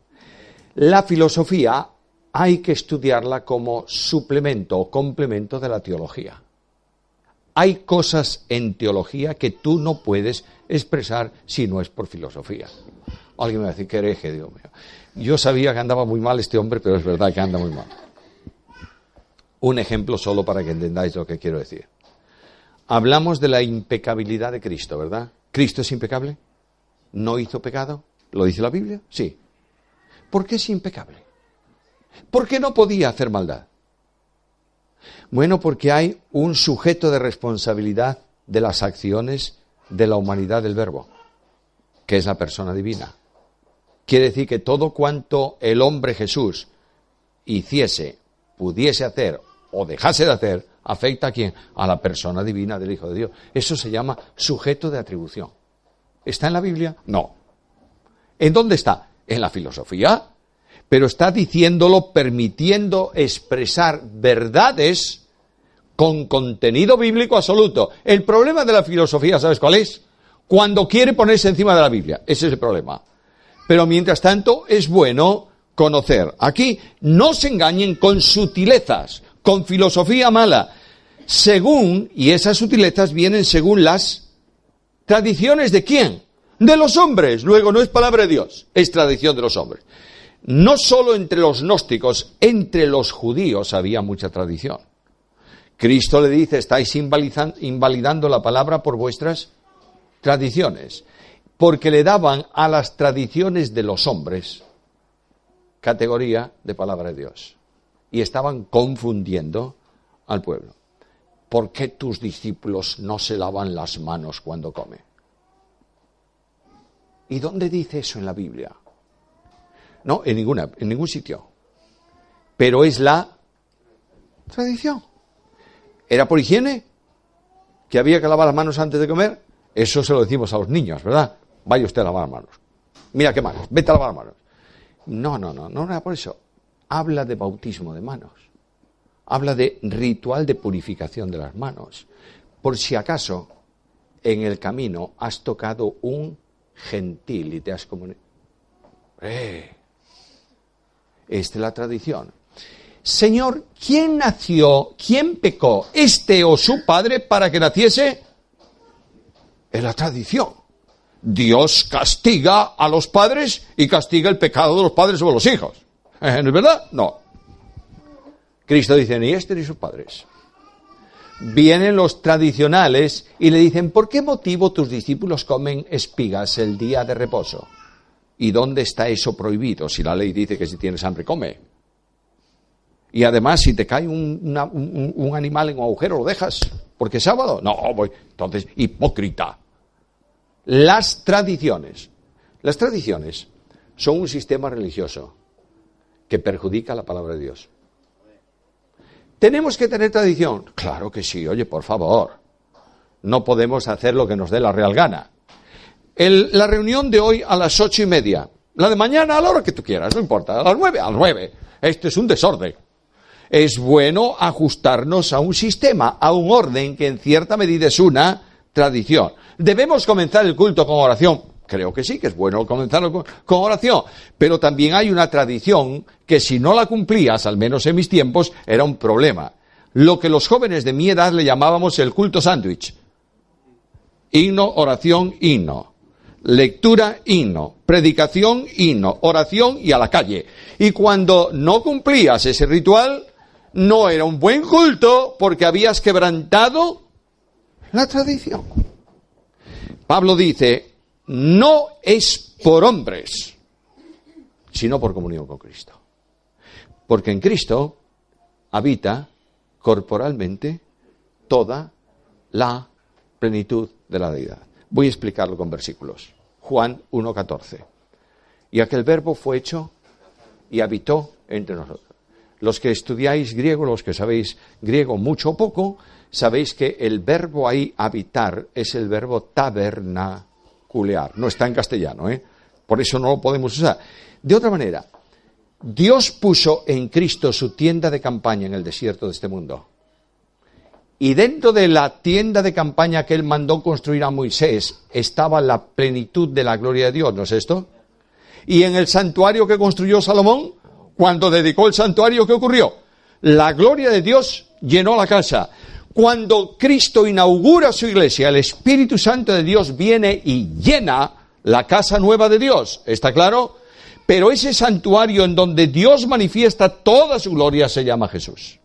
La filosofía hay que estudiarla como suplemento o complemento de la teología. Hay cosas en teología que tú no puedes expresar si no es por filosofía. Alguien me va a decir que hereje, Dios mío. Yo sabía que andaba muy mal este hombre, pero es verdad que anda muy mal. Un ejemplo solo para que entendáis lo que quiero decir. Hablamos de la impecabilidad de Cristo, ¿verdad? ¿Cristo es impecable? ¿No hizo pecado? ¿Lo dice la Biblia? Sí. ¿Por qué es impecable? ¿Por qué no podía hacer maldad? Bueno, porque hay un sujeto de responsabilidad de las acciones de la humanidad del Verbo, que es la persona divina. Quiere decir que todo cuanto el hombre Jesús hiciese, pudiese hacer o dejase de hacer, afecta a quién? A la persona divina del Hijo de Dios. Eso se llama sujeto de atribución. ¿Está en la Biblia? No. ¿En dónde está? En la filosofía. Pero está diciéndolo, permitiendo expresar verdades con contenido bíblico absoluto. El problema de la filosofía, ¿sabes cuál es? Cuando quiere ponerse encima de la Biblia. Ese es el problema. Pero mientras tanto es bueno conocer. Aquí no se engañen con sutilezas, con filosofía mala. Según, y esas sutilezas vienen según las tradiciones de ¿quién? De los hombres. Luego no es palabra de Dios, es tradición de los hombres. No solo entre los gnósticos, entre los judíos había mucha tradición. Cristo le dice, estáis invalidando la palabra por vuestras tradiciones, porque le daban a las tradiciones de los hombres categoría de palabra de Dios. Y estaban confundiendo al pueblo. ¿Por qué tus discípulos no se lavan las manos cuando comen? ¿Y dónde dice eso en la Biblia? No, en ningún sitio. Pero es la tradición. ¿Era por higiene? ¿Que había que lavar las manos antes de comer? Eso se lo decimos a los niños, ¿verdad? Vaya usted a lavar las manos. Mira qué manos, vete a lavar las manos. No era por eso. Habla de bautismo de manos. Habla de ritual de purificación de las manos. Por si acaso, en el camino has tocado un gentil y te has comunicado. Esta es la tradición. Señor, ¿quién nació, quién pecó, este o su padre para que naciese? Es la tradición. Dios castiga a los padres y castiga el pecado de los padres sobre los hijos. ¿No es verdad? No. Cristo dice, ni este ni sus padres. Vienen los tradicionales y le dicen, ¿por qué motivo tus discípulos comen espigas el día de reposo? ¿Y dónde está eso prohibido? Si la ley dice que si tienes hambre, come. Y además, si te cae un animal en un agujero, ¿lo dejas? ¿Porque es sábado? No, voy. Entonces, hipócrita. Las tradiciones son un sistema religioso que perjudica la palabra de Dios. ¿Tenemos que tener tradición? Claro que sí, oye, por favor. No podemos hacer lo que nos dé la real gana. La reunión de hoy a las 8:30. La de mañana a la hora que tú quieras, no importa. A las 9. Esto es un desorden. Es bueno ajustarnos a un sistema, a un orden que en cierta medida es una tradición. ¿Debemos comenzar el culto con oración? Creo que sí, que es bueno comenzarlo con oración. Pero también hay una tradición que si no la cumplías, al menos en mis tiempos, era un problema. Lo que los jóvenes de mi edad le llamábamos el culto sándwich. Himno, oración, himno. Lectura, himno. Predicación, himno. Oración y a la calle. Y cuando no cumplías ese ritual, no era un buen culto porque habías quebrantado la tradición. Pablo dice, no es por hombres, sino por comunión con Cristo. Porque en Cristo habita corporalmente toda la plenitud de la deidad. Voy a explicarlo con versículos. Juan 1:14. Y aquel verbo fue hecho y habitó entre nosotros. Los que estudiáis griego, los que sabéis griego mucho o poco, sabéis que el verbo ahí habitar es el verbo tabernaculear. No está en castellano, por eso no lo podemos usar. De otra manera, Dios puso en Cristo su tienda de campaña en el desierto de este mundo. Y dentro de la tienda de campaña que Él mandó construir a Moisés estaba la plenitud de la gloria de Dios, ¿no es esto? Y en el santuario que construyó Salomón, cuando dedicó el santuario, ¿qué ocurrió? La gloria de Dios llenó la casa. Cuando Cristo inaugura su iglesia, el Espíritu Santo de Dios viene y llena la casa nueva de Dios. ¿Está claro? Pero ese santuario en donde Dios manifiesta toda su gloria se llama Jesús.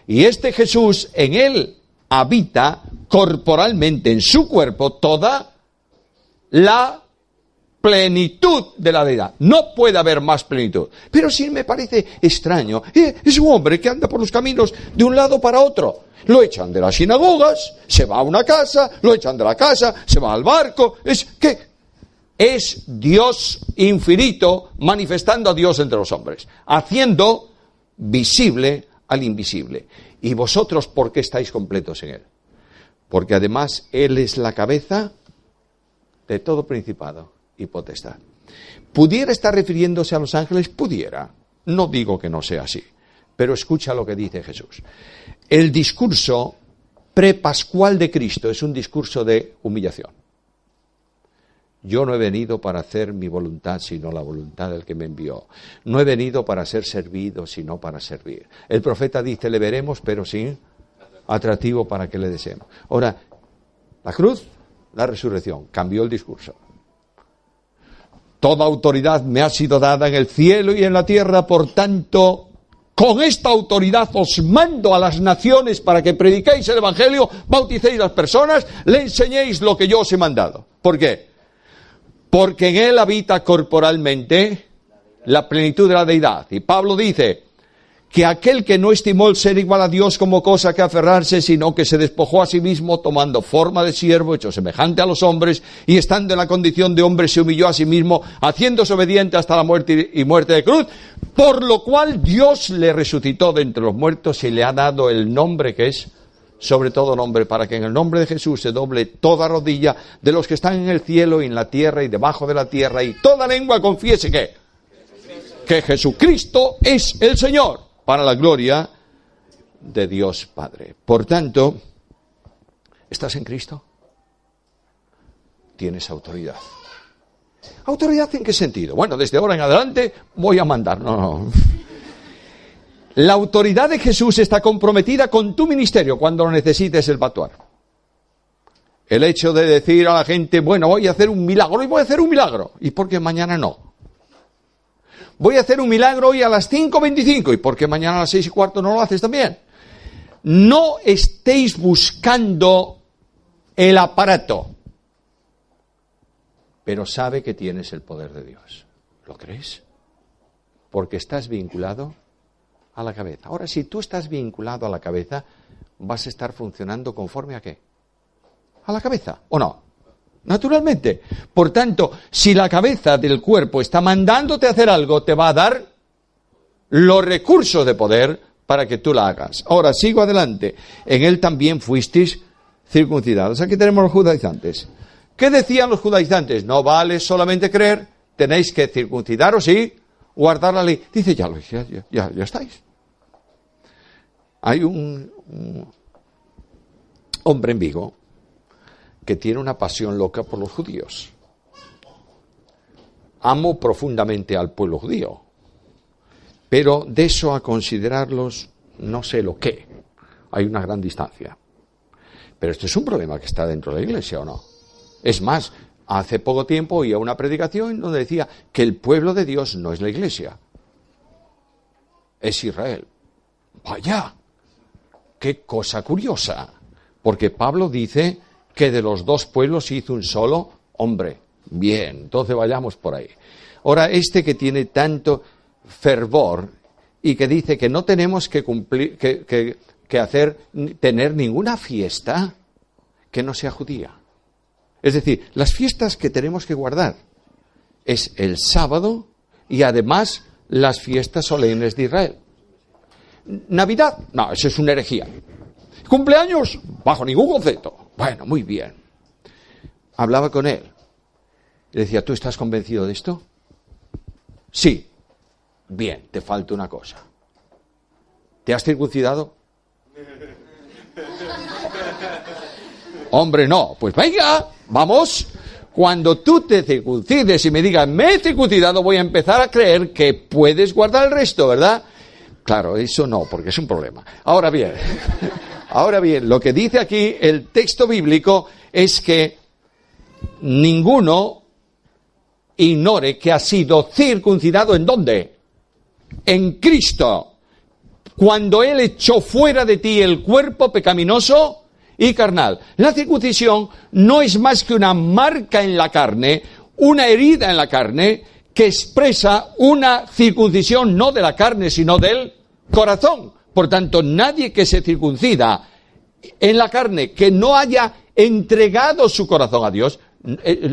Y este Jesús, en Él habita corporalmente, en su cuerpo, toda la plenitud de la deidad. No puede haber más plenitud. Pero sí me parece extraño. Es un hombre que anda por los caminos de un lado para otro. Lo echan de las sinagogas, se va a una casa, lo echan de la casa, se va al barco. Es Dios infinito manifestando a Dios entre los hombres, haciendo visible al invisible. ¿Y vosotros por qué estáis completos en Él? Porque además Él es la cabeza de todo principado y potestad. ¿Pudiera estar refiriéndose a los ángeles? Pudiera. No digo que no sea así, pero escucha lo que dice Jesús. El discurso prepascual de Cristo es un discurso de humillación. Yo no he venido para hacer mi voluntad, sino la voluntad del que me envió. No he venido para ser servido, sino para servir. El profeta dice, le veremos, pero sin atractivo para que le deseemos. Ahora, la cruz, la resurrección, cambió el discurso. Toda autoridad me ha sido dada en el cielo y en la tierra, por tanto, con esta autoridad os mando a las naciones para que prediquéis el evangelio, bauticéis a las personas, le enseñéis lo que yo os he mandado. ¿Por qué? Porque en Él habita corporalmente la plenitud de la deidad. Y Pablo dice que aquel que no estimó el ser igual a Dios como cosa que aferrarse, sino que se despojó a sí mismo tomando forma de siervo, hecho semejante a los hombres, y estando en la condición de hombre se humilló a sí mismo, haciéndose obediente hasta la muerte y muerte de cruz, por lo cual Dios le resucitó de entre los muertos y le ha dado el nombre que es sobre todo nombre, para que en el nombre de Jesús se doble toda rodilla de los que están en el cielo y en la tierra y debajo de la tierra, y toda lengua confiese que Jesucristo es el Señor, para la gloria de Dios Padre. Por tanto, ¿estás en Cristo? Tienes autoridad. ¿Autoridad en qué sentido? Bueno, desde ahora en adelante voy a mandar. No. La autoridad de Jesús está comprometida con tu ministerio cuando lo necesites el actuar. El hecho de decir a la gente, bueno, voy a hacer un milagro, y voy a hacer un milagro, ¿y por qué mañana no? Voy a hacer un milagro hoy a las 5:25, ¿y por qué mañana a las 6:15 no lo haces también? No estéis buscando el aparato, pero sabe que tienes el poder de Dios. ¿Lo crees? Porque estás vinculado a la cabeza. Ahora, si tú estás vinculado a la cabeza, vas a estar funcionando conforme a ¿qué? A la cabeza, ¿o no? Naturalmente. Por tanto, si la cabeza del cuerpo está mandándote a hacer algo, te va a dar los recursos de poder para que tú la hagas. Ahora, sigo adelante. En Él también fuisteis circuncidados. Aquí tenemos los judaizantes. ¿Qué decían los judaizantes? No vale solamente creer, tenéis que circuncidaros y guardar la ley. Dice, ya estáis. Hay un hombre en Vigo que tiene una pasión loca por los judíos. Amo profundamente al pueblo judío, pero de eso a considerarlos no sé lo que. Hay una gran distancia. Pero esto es un problema que está dentro de la Iglesia, ¿o no? Es más, hace poco tiempo oía una predicación donde decía que el pueblo de Dios no es la Iglesia, es Israel. Vaya, qué cosa curiosa, porque Pablo dice que de los dos pueblos hizo un solo hombre. Bien, entonces vayamos por ahí. Ahora, este que tiene tanto fervor y que dice que no tenemos que cumplir, tener ninguna fiesta, que no sea judía. Es decir, las fiestas que tenemos que guardar es el sábado y además las fiestas solemnes de Israel. Navidad, no, eso es una herejía. Cumpleaños, bajo ningún concepto. Bueno, muy bien. Hablaba con él. Le decía, ¿tú estás convencido de esto? Sí. Bien, te falta una cosa. ¿Te has circuncidado? Hombre, no. Pues venga, vamos. Cuando tú te circuncides y me digas, me he circuncidado, voy a empezar a creer que puedes guardar el resto, ¿verdad? Claro, eso no, porque es un problema. Ahora bien, lo que dice aquí el texto bíblico es que ninguno ignore que ha sido circuncidado ¿en dónde? En Cristo. Cuando Él echó fuera de ti el cuerpo pecaminoso y carnal. La circuncisión no es más que una marca en la carne, una herida en la carne, que expresa una circuncisión no de la carne, sino del corazón. Por tanto, nadie que se circuncida en la carne, que no haya entregado su corazón a Dios,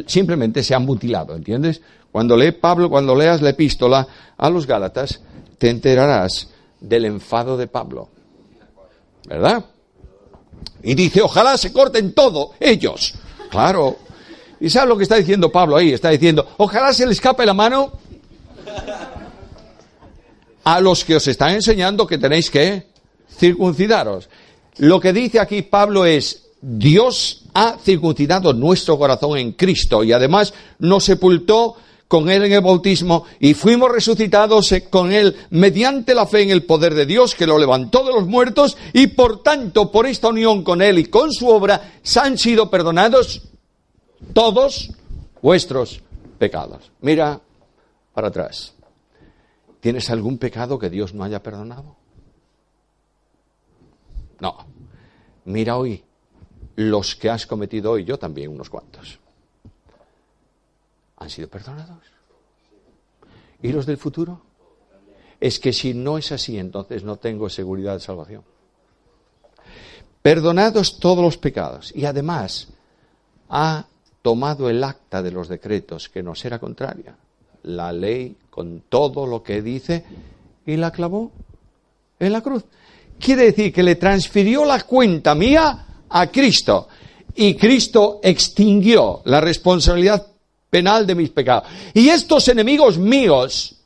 simplemente se ha mutilado, ¿entiendes? Cuando leas la epístola a los Gálatas, te enterarás del enfado de Pablo, ¿verdad? Y dice, ojalá se corten todo ellos. Claro. ¿Y sabes lo que está diciendo Pablo ahí? Está diciendo, ojalá se le escape la mano a los que os están enseñando que tenéis que circuncidaros. Lo que dice aquí Pablo es, Dios ha circuncidado nuestro corazón en Cristo y además nos sepultó con Él en el bautismo y fuimos resucitados con Él mediante la fe en el poder de Dios que lo levantó de los muertos y por tanto por esta unión con Él y con su obra han sido perdonados todos vuestros pecados. Mira para atrás. ¿Tienes algún pecado que Dios no haya perdonado? No. Mira hoy los que has cometido hoy, yo también unos cuantos. ¿Han sido perdonados? ¿Y los del futuro? Es que si no es así, entonces no tengo seguridad de salvación. Perdonados todos los pecados. Y además, ha tomado el acta de los decretos, que nos era contraria. La ley, con todo lo que dice, y la clavó en la cruz. Quiere decir que le transfirió la cuenta mía a Cristo. Y Cristo extinguió la responsabilidad penal de mis pecados. Y estos enemigos míos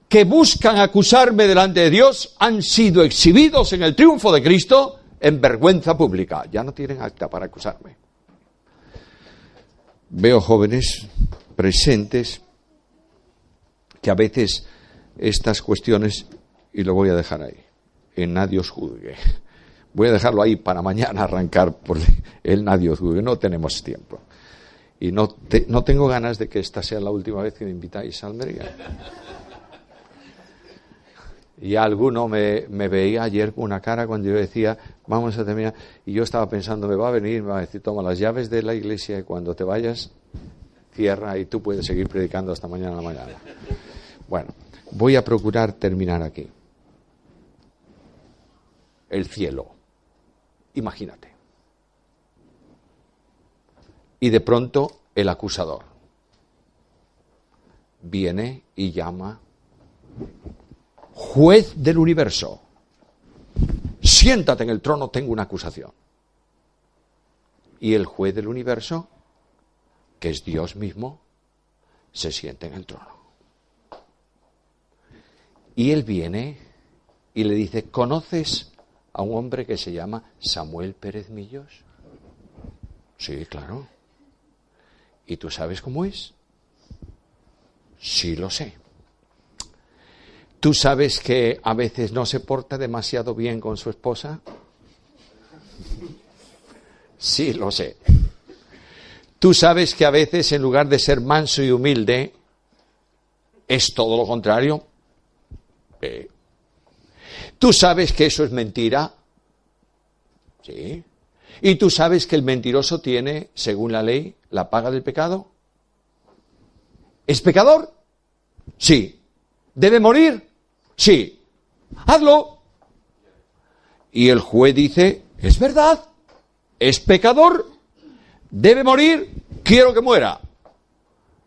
que buscan acusarme delante de Dios han sido exhibidos en el triunfo de Cristo en vergüenza pública. Ya no tienen acta para acusarme. Veo jóvenes presentes que a veces estas cuestiones, y lo voy a dejar ahí, en nadie os juzgue. Voy a dejarlo ahí para mañana arrancar por el nadie os juzgue. No tenemos tiempo. Y no tengo ganas de que esta sea la última vez que me invitáis a Almería. Y alguno me veía ayer con una cara cuando yo decía, vamos a terminar. Y yo estaba pensando, me va a venir, me va a decir, toma las llaves de la iglesia y cuando te vayas, cierra y tú puedes seguir predicando hasta mañana a la mañana. Bueno, voy a procurar terminar aquí. El cielo. Imagínate. Y de pronto el acusador viene y llama, juez del universo, siéntate en el trono, tengo una acusación. Y el juez del universo, que es Dios mismo, se sienta en el trono. Y él viene y le dice, ¿conoces a un hombre que se llama Samuel Pérez Millos? Sí, claro. ¿Y tú sabes cómo es? Sí, lo sé. ¿Tú sabes que a veces no se porta demasiado bien con su esposa? Sí, lo sé. ¿Tú sabes que a veces en lugar de ser manso y humilde, es todo lo contrario? ¿Tú sabes que eso es mentira? Sí. ¿Y tú sabes que el mentiroso tiene, según la ley, la paga del pecado? ¿Es pecador? Sí. ¿Debe morir? Sí. Hazlo. Y el juez dice, es verdad. es pecador, debe morir, quiero que muera.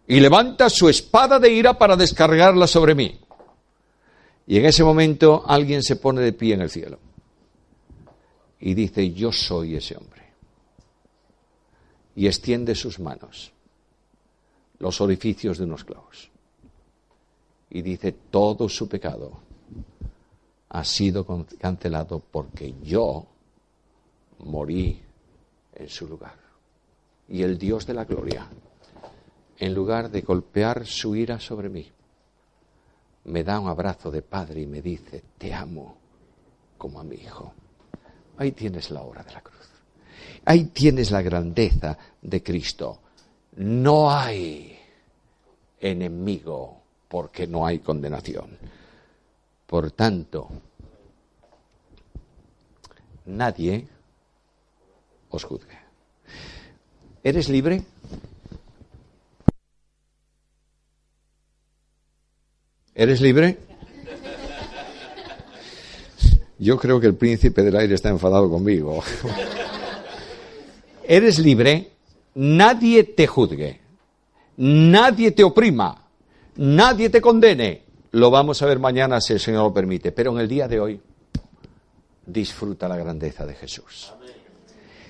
Y levanta su espada de ira para descargarla sobre mí. Y en ese momento alguien se pone de pie en el cielo y dice, yo soy ese hombre. Y extiende sus manos, los orificios de unos clavos. Y dice, todo su pecado ha sido cancelado porque yo morí en su lugar. Y el Dios de la gloria, en lugar de golpear su ira sobre mí, me da un abrazo de padre y me dice, te amo como a mi hijo. Ahí tienes la obra de la cruz. Ahí tienes la grandeza de Cristo. No hay enemigo porque no hay condenación. Por tanto, nadie os juzgue. ¿Eres libre? ¿Eres libre? Yo creo que el príncipe del aire está enfadado conmigo. ¿Eres libre? Nadie te juzgue. Nadie te oprima. Nadie te condene. Lo vamos a ver mañana si el Señor lo permite. Pero en el día de hoy, disfruta la grandeza de Jesús.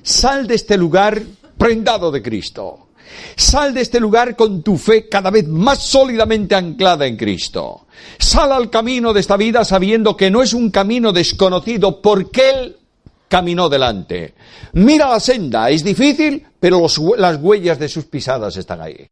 Sal de este lugar prendado de Cristo. Sal de este lugar con tu fe cada vez más sólidamente anclada en Cristo. Sal al camino de esta vida sabiendo que no es un camino desconocido porque Él caminó delante. Mira la senda, es difícil, pero las huellas de sus pisadas están ahí.